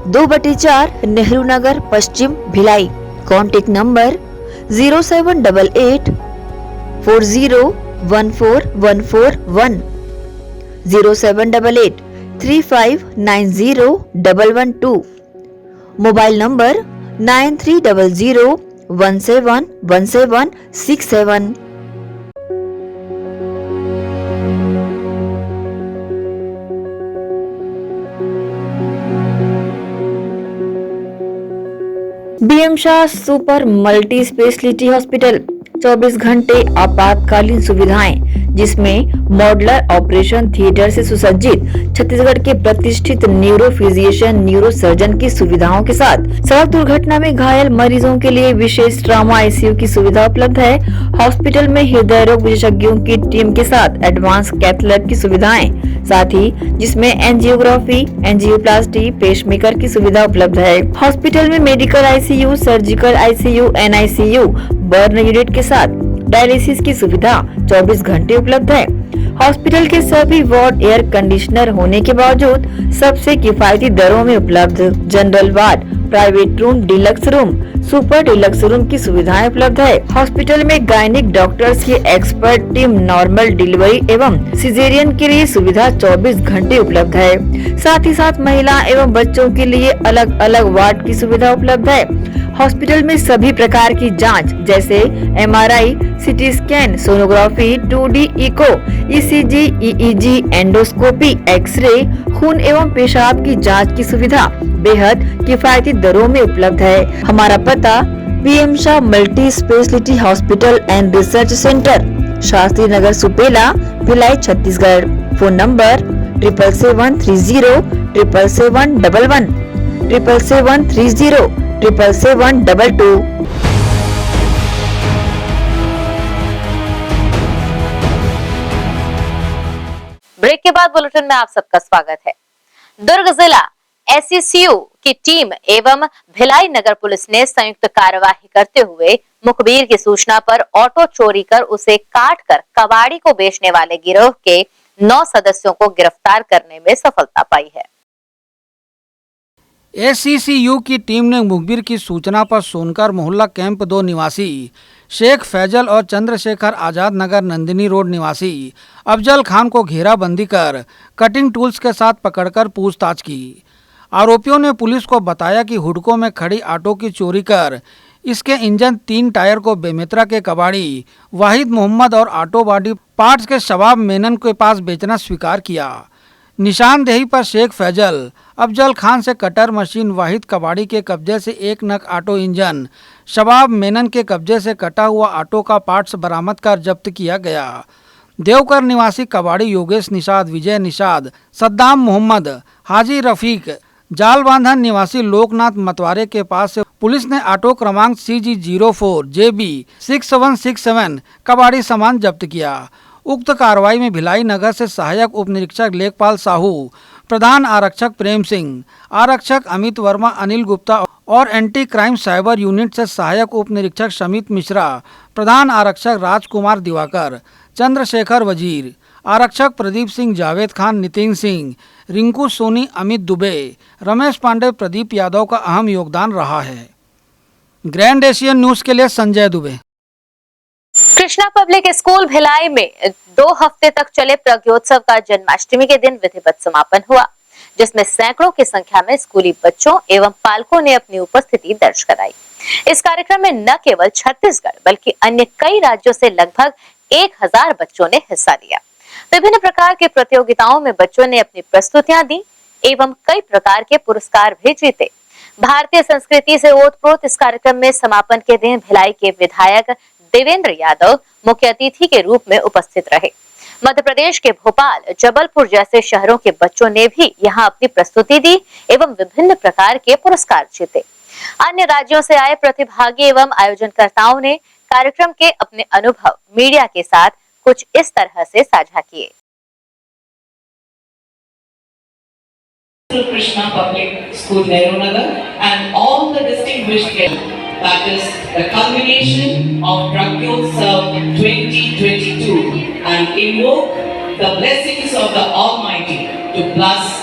2/4 Nehru Nagar Paschim Bhilai. Contact number 0788 401441, 0788 3590 mobile number 9300171767। BM Shah super multi speciality hospital 24 घंटे आपातकालीन सुविधाएं, जिसमें मॉडलर ऑपरेशन थिएटर से सुसज्जित छत्तीसगढ़ के प्रतिष्ठित न्यूरो फिजिशियन, न्यूरो सर्जन की सुविधाओं के साथ सड़क दुर्घटना में घायल मरीजों के लिए विशेष ट्रामा आईसीयू की सुविधा उपलब्ध है। हॉस्पिटल में हृदय रोग विशेषज्ञों की टीम के साथ एडवांस कैथ लैब की सुविधाएं, साथ ही जिसमें एंजियोग्राफी, एंजियोप्लास्टी, पेसमेकर की सुविधा उपलब्ध है। हॉस्पिटल में medical ICU, surgical ICU, NICU, burn unit के साथ डायलिसिस की सुविधा 24 घंटे उपलब्ध है। हॉस्पिटल के सभी वार्ड एयर कंडीशनर होने के बावजूद सबसे किफायती दरों में उपलब्ध। General ward, private room, deluxe room, super deluxe room की सुविधाएं उपलब्ध है। हॉस्पिटल में गायनिक डॉक्टर्स की एक्सपर्ट टीम नॉर्मल डिलीवरी एवं सिजेरियन के लिए सुविधा 24 घंटे उपलब्ध है। साथ ही साथ महिला एवं बच्चों के लिए अलग अलग वार्ड की सुविधा उपलब्ध है। हॉस्पिटल में सभी प्रकार की जांच जैसे MRI, CT scan, sonography, 2D echo, ECG, EEG, endoscopy, X ray, खून एवं पेशाब की जांच की सुविधा बेहद किफायती दरों में उपलब्ध है। हमारा पता BM Shah multi speciality hospital and research centre, Shastri Nagar, Supela, Bhilai, Chhattisgarh. Phone number 77307711, 77307722। Break के बाद बुलेटिन में आप सबका स्वागत है। दुर्ग जिला एससीसीयू की टीम एवं भिलाई नगर पुलिस ने संयुक्त कार्यवाही करते हुए मुखबिर की सूचना पर ऑटो चोरी कर उसे काट कर कबाड़ी को बेचने वाले गिरोह के 9 सदस्यों को गिरफ्तार करने में सफलता पाई है। एससीसीयू की टीम ने मुखबिर की सूचना पर सोनकर मोहल्ला कैंप 2 निवासी शेख फैजल और चंद्रशेखर आजाद नगर नंदिनी रोड निवासी अफजल खान को घेराबंदी कर कटिंग टूल्स के साथ पकड़कर पूछताछ की। आरोपियों ने पुलिस को बताया कि हुडको में खड़ी ऑटो की चोरी कर इसके इंजन 3 टायर को बेमेतरा के कबाड़ी वाहिद मोहम्मद और ऑटो बॉडी पार्ट्स के शबाब मेनन के पास बेचना स्वीकार किया। निशानदेही पर शेख फैजल अफजल खान से कटर मशीन, वाहिद कबाड़ी के कब्जे से 1 नग ऑटो इंजन, शबाब मेनन के कब्जे से कटा हुआ ऑटो का पार्ट्स बरामद कर जब्त किया गया। देवकर निवासी कबाड़ी योगेश निषाद, विजय निषाद, सद्दाम मोहम्मद, हाजी रफीक, जालबांधन निवासी लोकनाथ मतवारे के पास से पुलिस ने ऑटो क्रमांक CG04JB6767 कबाड़ी सामान जब्त किया। उक्त कार्रवाई में भिलाई नगर से सहायक उप निरीक्षक लेखपाल साहू, प्रधान आरक्षक प्रेम सिंह, आरक्षक अमित वर्मा, अनिल गुप्ता और एंटी क्राइम साइबर यूनिट से सहायक उप निरीक्षक शमित मिश्रा, प्रधान आरक्षक राजकुमार दिवाकर, चंद्रशेखर वजीर, आरक्षक प्रदीप सिंह, जावेद खान, नितिन सिंह, रिंकू सोनी, अमित दुबे, रमेश पांडे, प्रदीप यादव का अहम योगदान रहा है। ग्रैंड एशियन न्यूज के लिए संजय दुबे। कृष्णा पब्लिक स्कूल भिलाई में 2 हफ्ते तक चले प्रज्ञोत्सव का जन्माष्टमी के दिन विधिवत समापन हुआ, जिसमें सैकड़ों की संख्या में स्कूली बच्चों एवं पालकों ने अपनी उपस्थिति दर्ज कराई। इस कार्यक्रम में न केवल छत्तीसगढ़ बल्कि अन्य कई राज्यों से लगभग 1000 बच्चों ने हिस्सा लिया। विभिन्न प्रकार के प्रतियोगिताओं में बच्चों ने अपनी प्रस्तुतियां दी एवं कई प्रकार के पुरस्कार भी जीते। भारतीय संस्कृति से ओतप्रोत इस कार्यक्रम में समापन के दिन भिलाई के विधायक देवेंद्र यादव मुख्य अतिथि के रूप में उपस्थित रहे। मध्य प्रदेश के भोपाल, जबलपुर जैसे शहरों के बच्चों ने भी यहां अपनी प्रस्तुति दी एवं विभिन्न प्रकार के पुरस्कार जीते। अन्य राज्यों से आए प्रतिभागी एवं आयोजनकर्ताओं ने कार्यक्रम के अपने अनुभव मीडिया के साथ कुछ इस तरह से साझा किए। Krishna Public School, Nehru Nagar, and all the distinguished guests. That is the culmination of Pragyotsav 2022, and invoke the blessings of the Almighty to bless.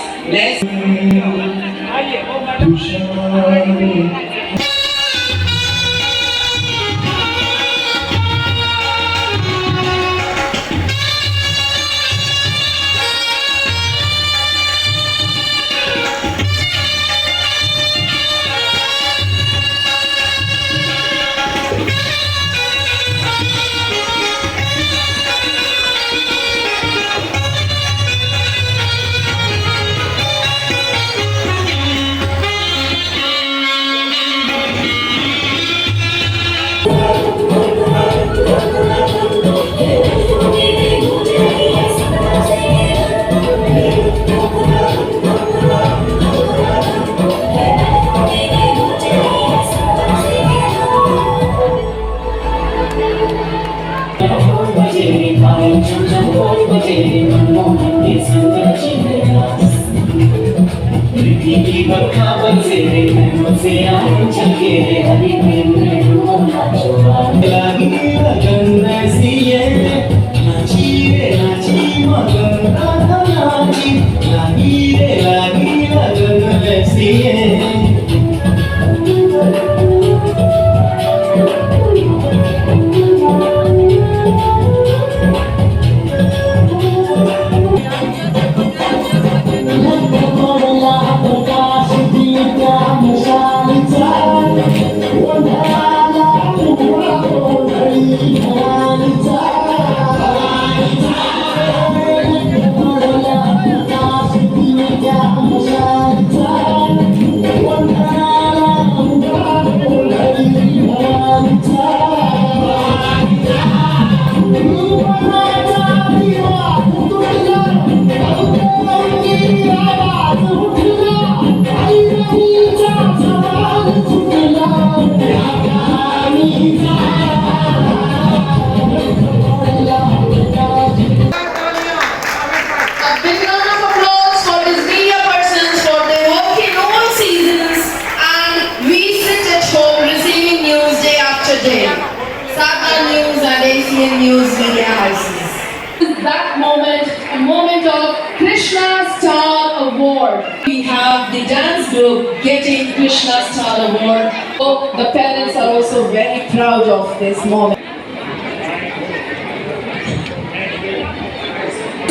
That moment, a moment of Krishna Star Award. We have the dance group getting Krishna Star Award. Oh, the parents are also very proud of this moment.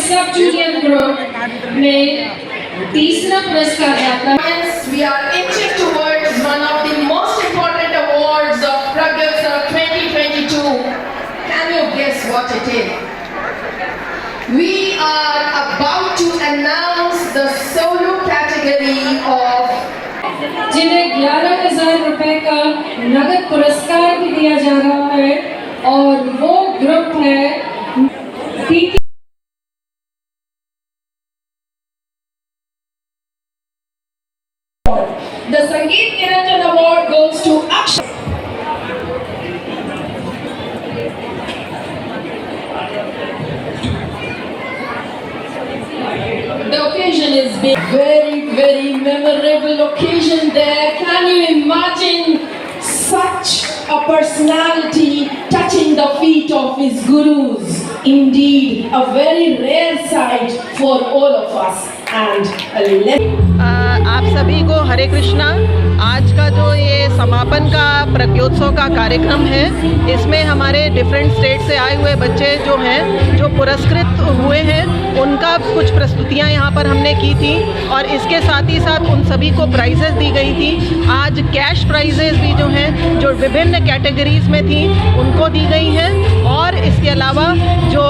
सब junior group में तीसरा पुरस्कार जाता है। We are inching towards one of the most important awards of Pragyotsav 2022. Can you guess what it is? We are about to announce the solo category of जिन्हें 11,000 रुपए का नगद पुरस्कार भी दिया जा रहा है और वो ग्रुप है The Sangeet Niranjan Award goes to Akshay. The occasion is big, very memorable occasion there. Can you imagine such a personality touching the feet of his gurus? Indeed, a very rare sight for all of us. And आप सभी को हरे कृष्णा। आज का जो ये समापन का प्रज्ञोत्सव का कार्यक्रम है। इसमें हमारे डिफरेंट स्टेट से आए हुए बच्चे जो हैं, जो पुरस्कृत हुए हैं, उनका कुछ प्रस्तुतियां यहाँ पर हमने की थी और इसके साथ ही साथ उन सभी को प्राइजेस दी गई थी। आज कैश प्राइजेस भी जो हैं, जो विभिन्न कैटेगरीज में थी, उनको दी गई हैं और इसके अलावा जो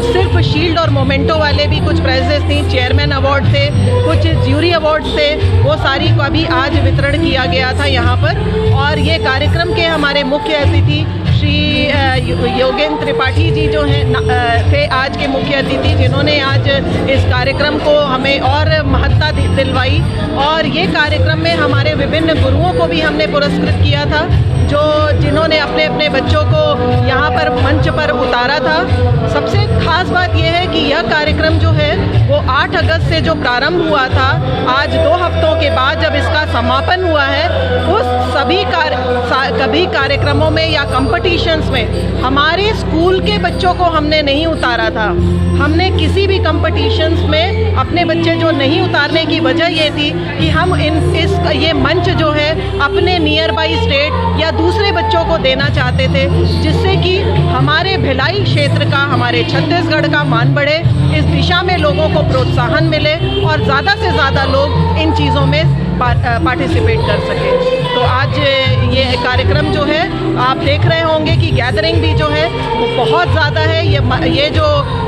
सिर्फ शील्ड और मोमेंटो वाले भी कुछ प्राइजेस थी, चेयरमैन अवार्ड थे, कुछ ज्यूरी अवार्ड्स थे, वो सारी का भी आज वितरण किया गया था यहाँ पर। और ये कार्यक्रम के हमारे मुख्य अतिथि श्री योगेंद्र त्रिपाठी जी जो हैं थे आज के मुख्य अतिथि, जिन्होंने आज इस कार्यक्रम को हमें और महत्ता दिलवाई। और ये कार्यक्रम में हमारे विभिन्न गुरुओं को भी हमने पुरस्कृत किया था, जिन्होंने अपने अपने बच्चों को यहाँ पर मंच पर उतारा था। सबसे खास बात यह है कि यह कार्यक्रम जो है वो 8 अगस्त से जो प्रारंभ हुआ था, आज 2 हफ्तों के बाद जब इसका समापन हुआ है, उस सभी कार्यक्रमों में या कंपटीशंस में हमारे स्कूल के बच्चों को हमने नहीं उतारा था। हमने किसी भी कंपटीशंस में अपने बच्चे जो नहीं उतारने की वजह ये थी कि हम ये मंच जो है अपने नियर बाई स्टेट या दूसरे बच्चों को देना चाहते थे, जिससे कि हमारे भिलाई क्षेत्र का, हमारे छत्तीसगढ़ का मान बढ़े, इस दिशा में लोगों को प्रोत्साहन मिले और ज़्यादा से ज़्यादा लोग इन चीज़ों में पार्टिसिपेट कर सके। तो आज ये कार्यक्रम जो है आप देख रहे होंगे कि गैदरिंग भी जो है वो बहुत ज़्यादा है। ये जो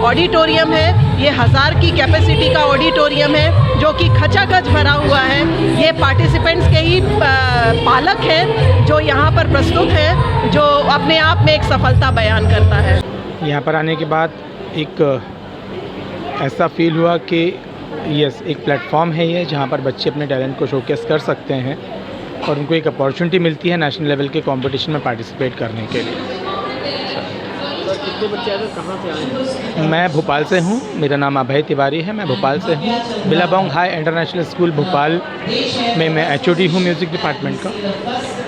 ऑडिटोरियम है, ये 1000 की कैपेसिटी का ऑडिटोरियम है, जो कि खचाखच भरा हुआ है। ये पार्टिसिपेंट्स के ही पालक हैं जो यहाँ पर प्रस्तुत है, जो अपने आप में एक सफलता बयान करता है। यहाँ पर आने के बाद एक ऐसा फील हुआ कि यस, एक प्लेटफॉर्म है ये, जहाँ पर बच्चे अपने टैलेंट को शोकेस कर सकते हैं और उनको एक अपॉर्चुनिटी मिलती है नेशनल लेवल के कंपटीशन में पार्टिसिपेट करने के लिए। कितने बच्चे आए, कहाँ से आए? मैं भोपाल से हूँ, मेरा नाम अभय तिवारी है, मैं भोपाल से हूँ। बिलाबांग हाई इंटरनेशनल स्कूल भोपाल में मैं HOD हूँ म्यूज़िक डिपार्टमेंट का,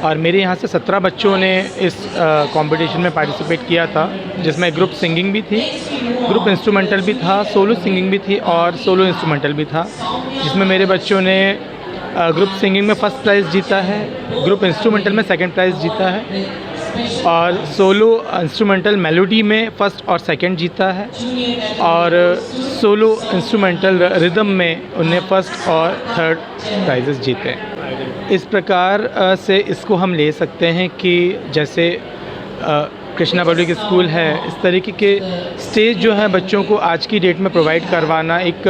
और मेरे यहाँ से 17 बच्चों ने इस कंपटीशन में पार्टिसिपेट किया था, जिसमें ग्रुप सिंगिंग भी थी, ग्रुप इंस्ट्रूमेंटल भी था, सोलो सिंगिंग भी थी और सोलो इंस्ट्रूमेंटल भी था, जिसमें मेरे बच्चों ने ग्रुप सिंगिंग में फ़र्स्ट प्राइज़ जीता है, ग्रुप इंस्ट्रूमेंटल में सेकंड प्राइज़ जीता है और सोलो इंस्ट्रूमेंटल मेलोडी में फ़र्स्ट और सेकंड जीता है, और सोलो इंस्ट्रूमेंटल रिदम में उन्हें फ़र्स्ट और थर्ड प्राइजेस जीते हैं। इस प्रकार से इसको हम ले सकते हैं कि जैसे कृष्णा पब्लिक स्कूल है, इस तरीके के स्टेज जो है बच्चों को आज की डेट में प्रोवाइड करवाना एक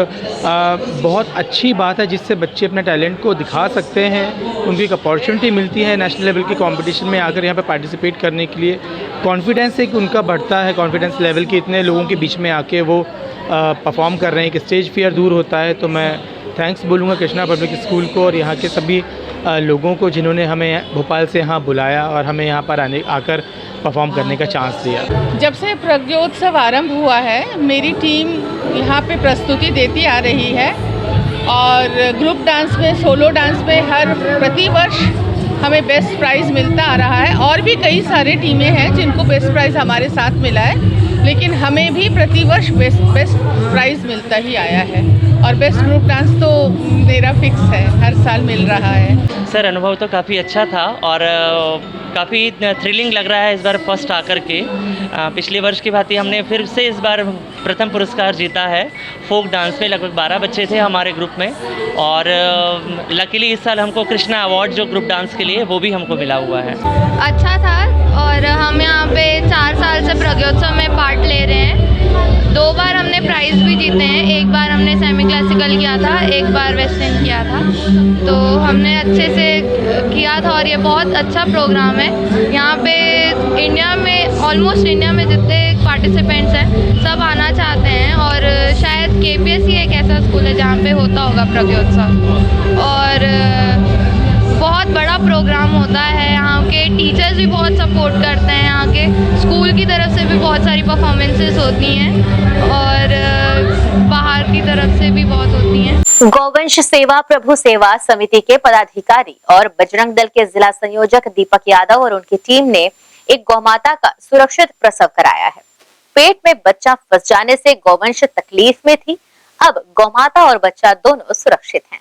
बहुत अच्छी बात है, जिससे बच्चे अपने टैलेंट को दिखा सकते हैं, उनको एक अपॉर्चुनिटी मिलती है नेशनल लेवल के कंपटीशन में आकर यहाँ पे पार्टिसिपेट करने के लिए। कॉन्फिडेंस एक उनका बढ़ता है, कॉन्फिडेंस लेवल के इतने लोगों के बीच में आके वो परफॉर्म कर रहे हैं कि स्टेज फियर दूर होता है। तो मैं थैंक्स बोलूँगा कृष्णा पब्लिक स्कूल को और यहाँ के सभी लोगों को, जिन्होंने हमें भोपाल से यहाँ बुलाया और हमें यहाँ पर आकर परफॉर्म करने का चांस दिया। जब से प्रज्ञोत्सव आरंभ हुआ है, मेरी टीम यहाँ पे प्रस्तुति देती आ रही है और ग्रुप डांस में, सोलो डांस में हर प्रतिवर्ष हमें बेस्ट प्राइज़ मिलता आ रहा है, और भी कई सारे टीमें हैं जिनको बेस्ट प्राइज़ हमारे साथ मिला है, लेकिन हमें भी प्रतिवर्ष बेस्ट प्राइज़ मिलता ही आया है और बेस्ट ग्रुप डांस तो मेरा फिक्स है, हर साल मिल रहा है। सर, अनुभव तो काफ़ी अच्छा था और काफ़ी थ्रिलिंग लग रहा है इस बार फर्स्ट आकर के। पिछले वर्ष की भांति हमने फिर से इस बार प्रथम पुरस्कार जीता है फोक डांस में। लगभग 12 बच्चे थे हमारे ग्रुप में और लकीली इस साल हमको कृष्णा अवार्ड जो ग्रुप डांस के लिए, वो भी हमको मिला हुआ है। अच्छा था और हम यहाँ पे 4 साल से प्रज्ञोत्सव में पार्ट ले रहे हैं। 2 बार हमने प्राइज़ भी जीते हैं, एक बार हमने सेमी क्लासिकल किया था, एक बार वेस्टर्न किया था, तो हमने अच्छे से किया था और ये बहुत अच्छा प्रोग्राम है। यहाँ पे इंडिया में, ऑलमोस्ट इंडिया में जितने पार्टिसिपेंट्स हैं सब आना चाहते हैं और शायद KPSC एक ऐसा स्कूल है जहाँ पे होता होगा प्रज्ञोत्सव, और बहुत बड़ा प्रोग्राम होता है। यहाँ के टीचर्स भी बहुत सपोर्ट करते हैं, यहाँ के स्कूल की तरफ से भी बहुत सारी परफॉर्मेंसेस होती हैं और बाहर की तरफ से भी बहुत होती हैं। गौवंश सेवा प्रभु सेवा समिति के पदाधिकारी और बजरंग दल के जिला संयोजक दीपक यादव और उनकी टीम ने एक गौमाता का सुरक्षित प्रसव कराया है। पेट में बच्चा फंस जाने से गौवंश तकलीफ में थी, अब गौमाता और बच्चा दोनों सुरक्षित हैं।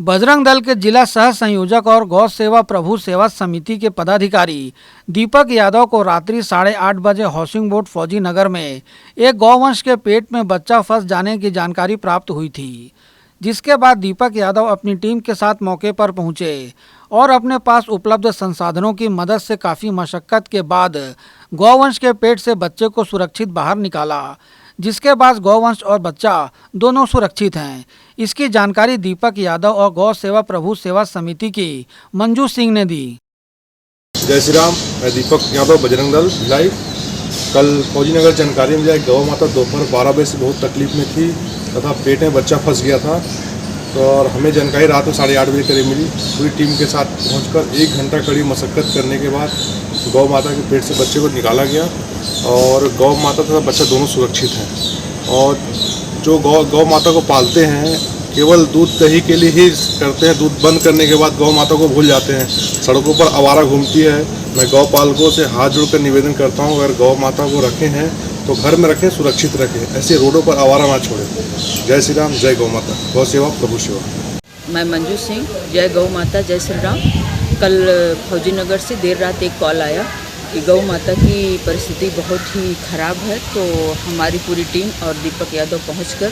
बजरंग दल के जिला सह संयोजक और गौ सेवा प्रभु सेवा समिति के पदाधिकारी दीपक यादव को रात्रि 8:30 बजे हाउसिंग बोर्ड फौजी नगर में एक गौवंश के पेट में बच्चा फंस जाने की जानकारी प्राप्त हुई थी, जिसके बाद दीपक यादव अपनी टीम के साथ मौके पर पहुंचे और अपने पास उपलब्ध संसाधनों की मदद से काफ़ी मशक्कत के बाद गौवंश के पेट से बच्चे को सुरक्षित बाहर निकाला, जिसके बाद गौवंश और बच्चा दोनों सुरक्षित हैं। इसकी जानकारी दीपक यादव और गौ सेवा प्रभु सेवा समिति की मंजू सिंह ने दी। जय श्री राम, मैं दीपक यादव, बजरंग दल भिलाई। कल फौजी नगर जानकारी मिला गौ माता दोपहर 12 बजे से बहुत तकलीफ में थी तथा पेट में बच्चा फंस गया था, तो और हमें जानकारी रात में 8:30 बजे करीब मिली। पूरी टीम के साथ पहुंचकर 1 घंटा कड़ी मशक्कत करने के बाद गौ माता के पेट से बच्चे को निकाला गया और गौ माता तथा बच्चा दोनों सुरक्षित हैं। और जो गौ माता को पालते हैं केवल दूध दही के लिए ही करते हैं, दूध बंद करने के बाद गौ माता को भूल जाते हैं, सड़कों पर आवारा घूमती है। मैं गौ पालकों से हाथ जोड़कर निवेदन करता हूं, अगर गौ माता को रखे हैं तो घर में रखें, सुरक्षित रखें, ऐसे रोडों पर आवारा ना छोड़ें। जय श्री राम, जय गौ माता, गौ सेवा प्रभु सेवा। मैं मंजू सिंह, जय गौ माता, जय श्री राम। कल फौजी नगर से देर रात एक कॉल आया कि गौ माता की परिस्थिति बहुत ही ख़राब है, तो हमारी पूरी टीम और दीपक यादव पहुंचकर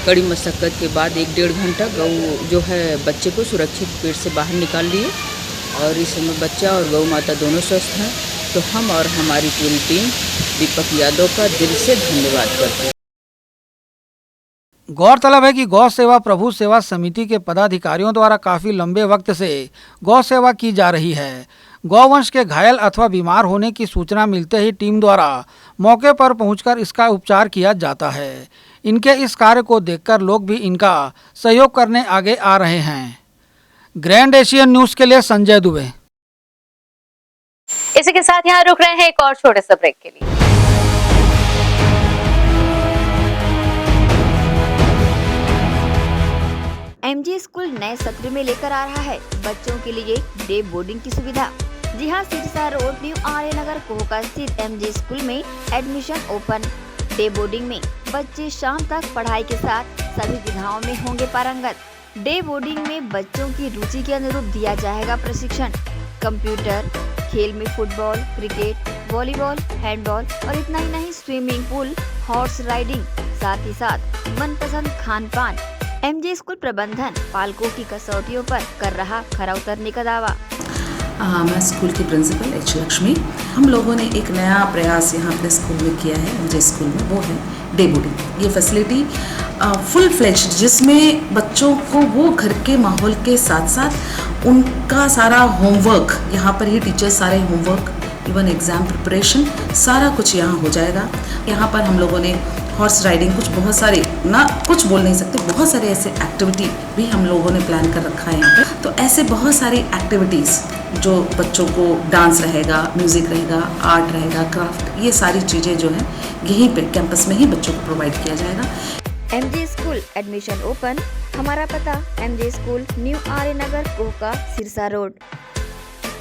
कड़ी मशक्कत के बाद 1-1.5 घंटा गौ जो है बच्चे को सुरक्षित पेट से बाहर निकाल लिए और इस समय बच्चा और गौ माता दोनों स्वस्थ हैं। तो हम और हमारी पूरी टीम दीपक यादव का दिल से धन्यवाद करते हैं। गौरतलब है कि गौ सेवा प्रभु सेवा समिति के पदाधिकारियों द्वारा काफी लंबे वक्त से गौ सेवा की जा रही है। गौवंश के घायल अथवा बीमार होने की सूचना मिलते ही टीम द्वारा मौके पर पहुंचकर इसका उपचार किया जाता है। इनके इस कार्य को देखकर लोग भी इनका सहयोग करने आगे आ रहे हैं। ग्रैंड एशियन न्यूज के लिए संजय दुबे। इसी के साथ यहाँ रुक रहे हैं एक और छोटे से ब्रेक के लिए। एमजी स्कूल नए सत्र में लेकर आ रहा है बच्चों के लिए डे बोर्डिंग की सुविधा। जी हां, सिरसा रोड न्यू आर्य नगर कोहका स्थित एमजी स्कूल में एडमिशन ओपन। डे बोर्डिंग में बच्चे शाम तक पढ़ाई के साथ सभी विधाओं में होंगे पारंगत। डे बोर्डिंग में बच्चों की रुचि के अनुरूप दिया जाएगा प्रशिक्षण। कंप्यूटर, खेल में फुटबॉल, क्रिकेट, वॉलीबॉल, हैंडबॉल और इतना ही नहीं, स्विमिंग पूल, हॉर्स राइडिंग, साथ ही साथ मनपसंद खान पान। एमजे स्कूल प्रबंधन पालकों की कसौटियों पर कर रहा खरा उतरने का दावा। मैं स्कूल की प्रिंसिपल एच लक्ष्मी। हम लोगों ने एक नया प्रयास यहाँ अपने स्कूल में किया है एमजे स्कूल में, वो है डे बोर्डिंग। ये फैसिलिटी फुल फ्लेज्ड, जिसमें बच्चों को वो घर के माहौल के साथ साथ उनका सारा होमवर्क, यहाँ पर ही टीचर्स सारे होमवर्क, इवन एग्ज़ाम प्रिपरेशन, सारा कुछ यहाँ हो जाएगा। यहाँ पर हम लोगों ने हॉर्स राइडिंग, कुछ बहुत सारे ना कुछ बोल नहीं सकते, बहुत सारे ऐसे एक्टिविटी भी हम लोगों ने प्लान कर रखा है यहाँ पे। तो ऐसे बहुत सारी एक्टिविटीज़ जो बच्चों को, डांस रहेगा, म्यूज़िक रहेगा, आर्ट रहेगा, क्राफ्ट, ये सारी चीज़ें जो है यहीं पे कैंपस में ही बच्चों को प्रोवाइड किया जाएगा। MJ school admission open. हमारा पता एमजे स्कूल न्यू आर्य नगर कोहका सिरसा रोड।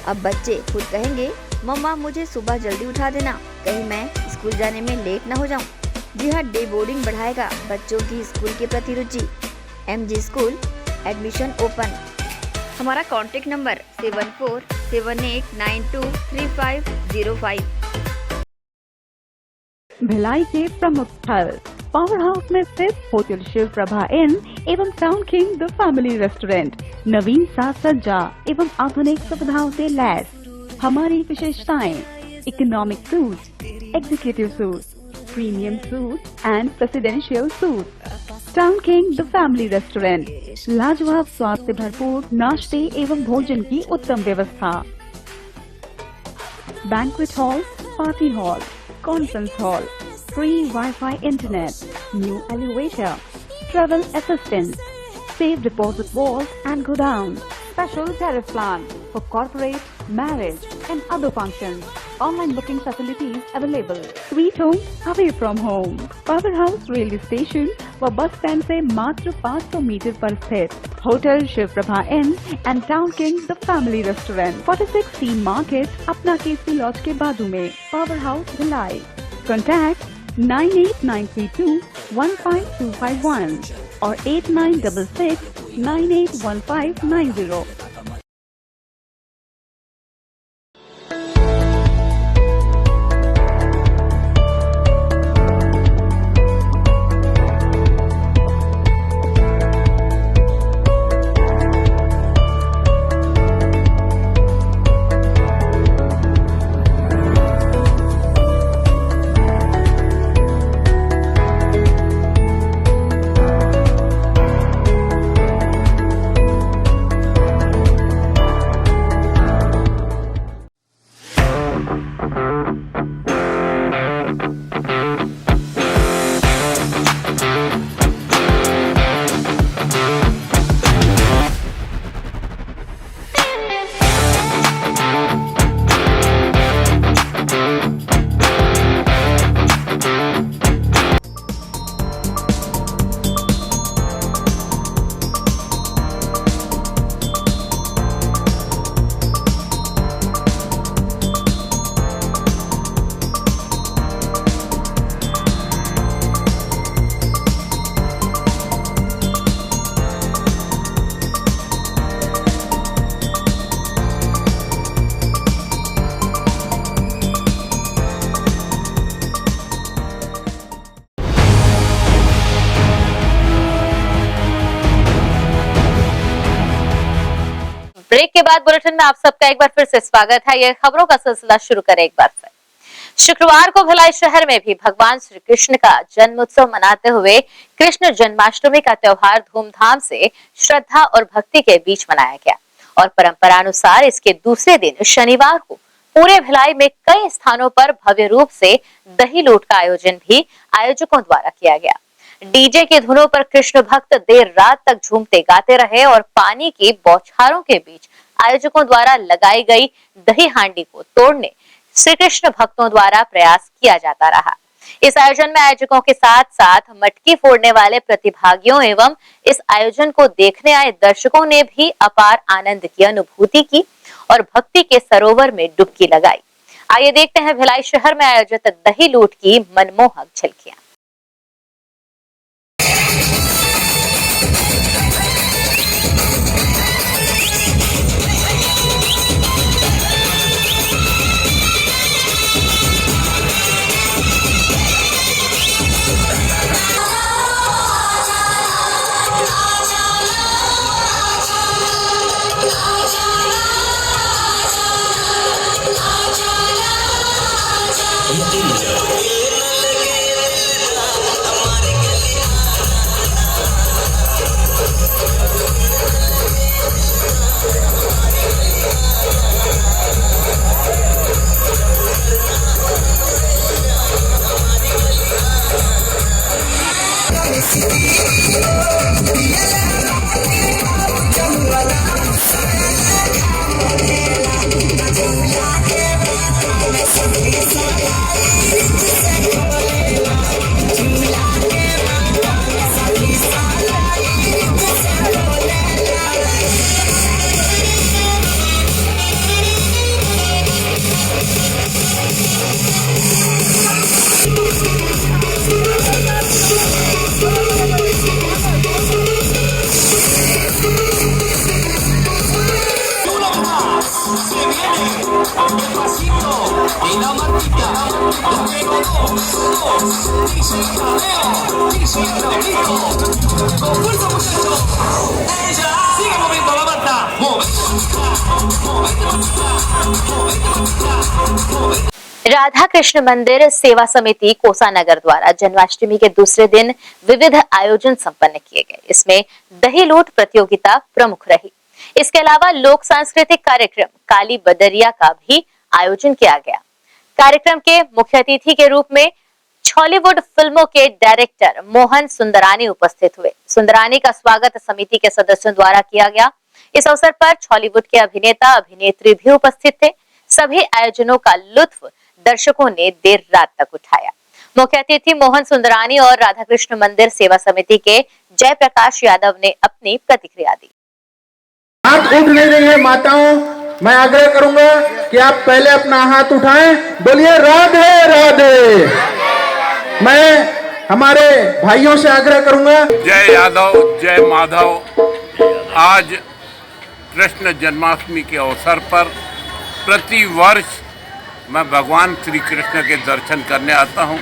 अब बच्चे खुद कहेंगे, मम्मा मुझे सुबह जल्दी उठा देना, कहीं मैं स्कूल जाने में लेट न हो जाऊं। जी हाँ, डे बोर्डिंग बढ़ाएगा बच्चों की स्कूल के प्रति रुचि। MG school admission open. हमारा कॉन्टेक्ट नंबर 7478923505। भिलाई के प्रमुख स्थल पावर हाउस में स्थित होटल शिव प्रभा इन एवं town king the family restaurant नवीन साज सज्जा एवं आधुनिक सुविधाओं से लैस। हमारी विशेषताएं: economic suite, executive suite, premium suite and presidential suite. Town king the family restaurant, लाजवाब स्वाद से भरपूर नाश्ते एवं भोजन की उत्तम व्यवस्था। Banquet hall, party hall, conference hall, free Wi-Fi internet, new elevator, travel assistance, safe deposit vault and godown, special tariff plan for corporate, marriage and other functions. Online booking facilities available. Sweet home away from home. Powerhouse railway station व bus stand से मात्र 500 metre पर स्थित hotel Shiv Prabha inn and town king the family restaurant, 46 C market, अपना KC laws के बाजू में। Power house Bhilai. Contact 98932 15251 और 8966 981590. ब्रेक के बाद बुलेटिन में आप सबका एक बार फिर से स्वागत है। यह खबरों का सिलसिला शुरू करें एक बार फिर। शुक्रवार को भिलाई शहर में भी भगवान श्री कृष्ण का जन्मोत्सव मनाते हुए कृष्ण जन्माष्टमी का त्योहार धूमधाम से श्रद्धा और भक्ति के बीच मनाया गया और परंपरानुसार इसके दूसरे दिन शनिवार को पूरे भिलाई में कई स्थानों पर भव्य रूप से दही लूट का आयोजन भी आयोजकों द्वारा किया गया। डीजे की धुनों पर कृष्ण भक्त देर रात तक झूमते गाते रहे और पानी की बौछारों के बीच आयोजकों द्वारा लगाई गई दही हांडी को तोड़ने श्री कृष्ण भक्तों द्वारा प्रयास किया जाता रहा। इस आयोजन में आयोजकों के साथ साथ मटकी फोड़ने वाले प्रतिभागियों एवं इस आयोजन को देखने आए दर्शकों ने भी अपार आनंद की अनुभूति की और भक्ति के सरोवर में डुबकी लगाई। आइए देखते हैं भिलाई शहर में आयोजित दही लूट की मनमोहक झलकियां। राधा कृष्ण मंदिर सेवा समिति कोसानगर द्वारा जन्माष्टमी के दूसरे दिन विविध आयोजन संपन्न किए गए। इसमें दही लूट प्रतियोगिता प्रमुख रही। इसके अलावा लोक सांस्कृतिक कार्यक्रम काली बदरिया का भी आयोजन किया गया। कार्यक्रम के मुख्य अतिथि के रूप में हॉलीवुड फिल्मों के डायरेक्टर मोहन सुंदरानी उपस्थित हुए। सुंदरानी का स्वागत समिति के सदस्यों द्वारा किया गया। इस अवसर पर हॉलीवुड के अभिनेता अभिनेत्री भी उपस्थित थे। सभी आयोजनों का लुत्फ दर्शकों ने देर रात तक उठाया। मुख्य अतिथि मोहन सुंदरानी और राधा कृष्ण मंदिर सेवा समिति के जयप्रकाश यादव ने अपनी प्रतिक्रिया दी। हाथ उठ नहीं रही है माताओं, मैं आग्रह करूंगा कि आप पहले अपना हाथ उठाएं, बोलिए राधे राधे। मैं हमारे भाइयों से आग्रह करूंगा, जय यादव जय माधव। आज कृष्ण जन्माष्टमी के अवसर पर प्रति वर्ष मैं भगवान श्री कृष्ण के दर्शन करने आता हूं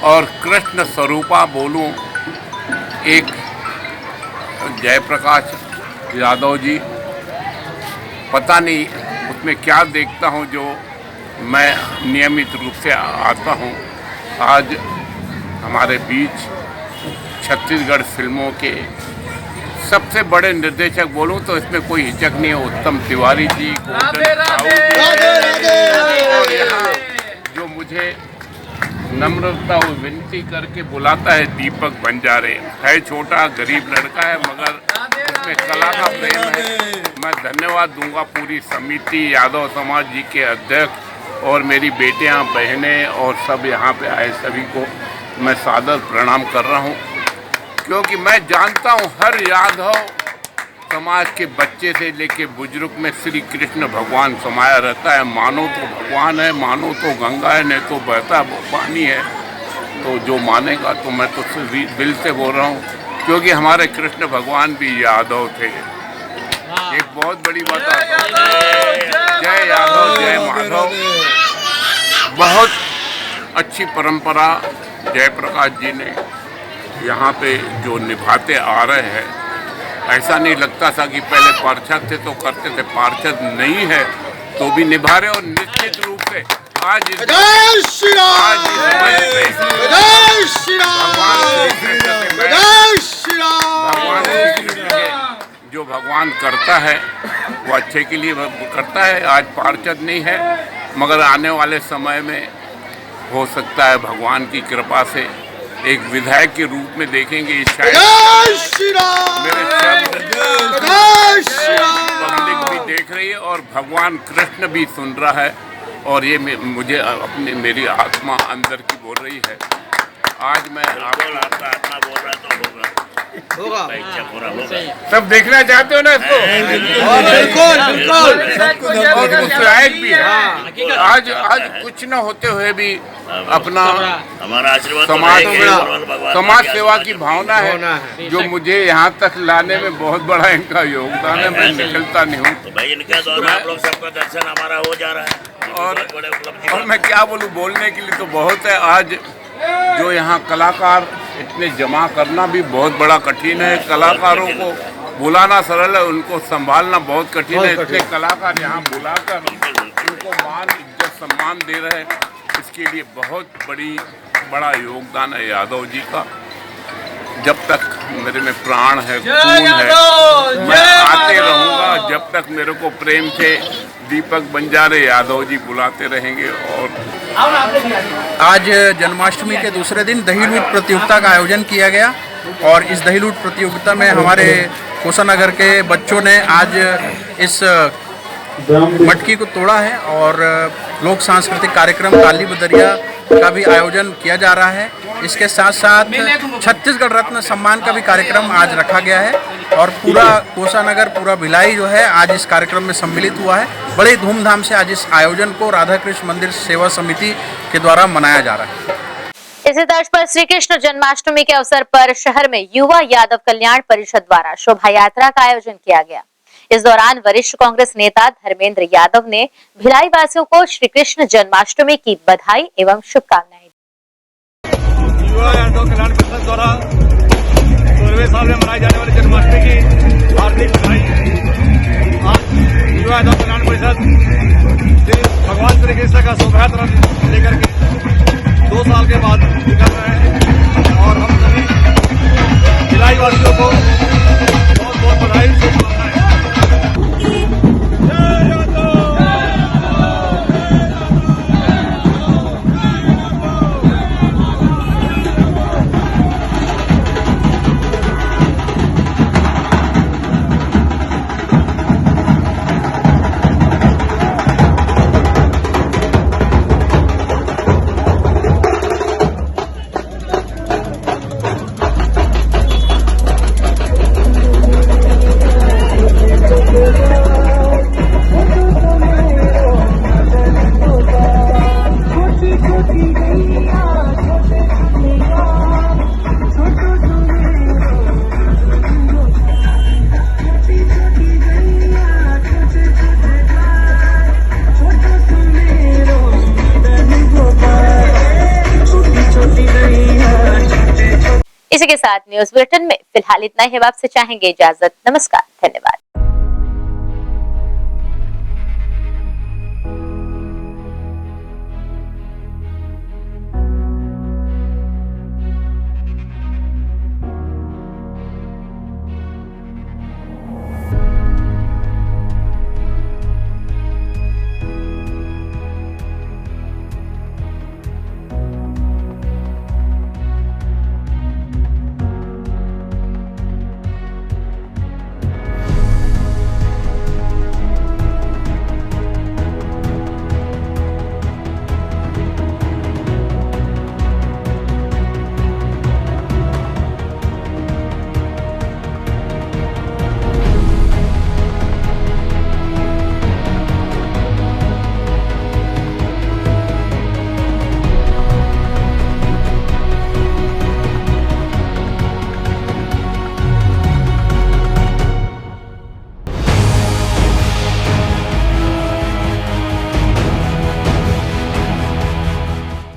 और कृष्ण स्वरूपा बोलूं, एक जयप्रकाश यादव जी, पता नहीं उसमें क्या देखता हूं जो मैं नियमित रूप से आता हूं। आज हमारे बीच छत्तीसगढ़ फिल्मों के सबसे बड़े निर्देशक बोलूं तो इसमें कोई हिचक नहीं है, उत्तम तिवारी जी, और यहाँ जो मुझे नम्रता और विनती करके बुलाता है दीपक बंजारे, है छोटा गरीब लड़का है मगर उसमें कला का प्रेम है। मैं धन्यवाद दूंगा पूरी समिति, यादव समाज जी के अध्यक्ष और मेरी बेटियां, बहनें और सब यहाँ पे आए सभी को मैं सादर प्रणाम कर रहा हूँ, क्योंकि मैं जानता हूँ हर यादव समाज के बच्चे से लेके बुजुर्ग में श्री कृष्ण भगवान समाया रहता है। मानो तो भगवान है, मानो तो गंगा है, नहीं तो बहता पानी है। तो जो मानेगा तो मैं तो दिल से बोल रहा हूँ, क्योंकि हमारे कृष्ण भगवान भी यादव थे। एक बहुत बड़ी बात जय यादव जय माधव, बहुत अच्छी परंपरा जयप्रकाश जी ने यहाँ पे जो निभाते आ रहे हैं। ऐसा नहीं लगता था कि पहले पार्षद थे तो करते थे, पार्षद नहीं है तो भी निभा रहे, और निश्चित रूप से आज जो भगवान करता है वो अच्छे के लिए करता है। आज पार्षद नहीं है मगर आने वाले समय में हो सकता है भगवान की कृपा से एक विधायक के रूप में देखेंगे। शायद मेरे पब्लिक भी देख रही है और भगवान कृष्ण भी सुन रहा है, और ये मुझे मेरी आत्मा अंदर की बोल रही है। आज मैं आत्मा बोल रहा तो होगा, सब देखना चाहते हो ना इसको, बिल्कुल और मुस्कुराहट भी है। आज कुछ न होते हुए भी अपना हमारा आशीर्वाद समाज सेवा की भावना है जो मुझे यहाँ तक लाने में बहुत बड़ा इनका योगदान है। मैं निकलता नहीं हूँ तो भाई इनके द्वारा आप लोग सबका दर्शन हमारा हो जा रहा है, और मैं क्या बोलूँ, बोलने के लिए तो बहुत है। आज जो यहाँ कलाकार इतने जमा करना भी बहुत बड़ा कठिन है। कलाकारों को बुलाना सरल है, उनको संभालना बहुत कठिन है। इतने कलाकार यहाँ बुलाकर उनको मान इज्जत सम्मान दे रहे हैं, इसके लिए बहुत बड़ा योगदान है यादव जी का। जब तक मेरे में प्राण है, खून है, मैं आते रहूँगा जब तक मेरे को प्रेम से दीपक बंजारे यादव जी बुलाते रहेंगे। और आज जन्माष्टमी के दूसरे दिन दही लूट प्रतियोगिता का आयोजन किया गया, और इस दही लूट प्रतियोगिता में हमारे कोसानगर के बच्चों ने आज इस मटकी को तोड़ा है, और लोक सांस्कृतिक कार्यक्रम काली बदरिया का भी आयोजन किया जा रहा है। इसके साथ साथ छत्तीसगढ़ रत्न सम्मान का भी कार्यक्रम आज रखा गया है, और पूरा कोसानगर, पूरा भिलाई जो है आज इस कार्यक्रम में सम्मिलित हुआ है। बड़े धूमधाम से आज इस आयोजन को राधा कृष्ण मंदिर सेवा समिति के द्वारा मनाया जा रहा है। इसी तर्ज पर श्री कृष्ण जन्माष्टमी के अवसर पर शहर में युवा यादव कल्याण परिषद द्वारा शोभा यात्रा का आयोजन किया गया। इस दौरान वरिष्ठ कांग्रेस नेता धर्मेंद्र यादव ने भिलाई वासियों को श्री कृष्ण जन्माष्टमी की बधाई एवं शुभकामनाएं दी। युवा यादव कल्याण परिषद द्वारा 16वें साल में मनाई जाने वाली जन्माष्टमी की हार्दिक बधाई। आज युवा यादव कल्याण परिषद भगवान श्री कृष्ण का शोभा यात्रा लेकर के 2 साल के बाद निकल रहे हैं, और हम सभी भिलाई वासियों को बहुत बहुत बधाई शुभकामनाएं। इसी के साथ न्यूज बुलेटिन में फिलहाल इतना ही। अब आपसे चाहेंगे इजाजत। नमस्कार, धन्यवाद।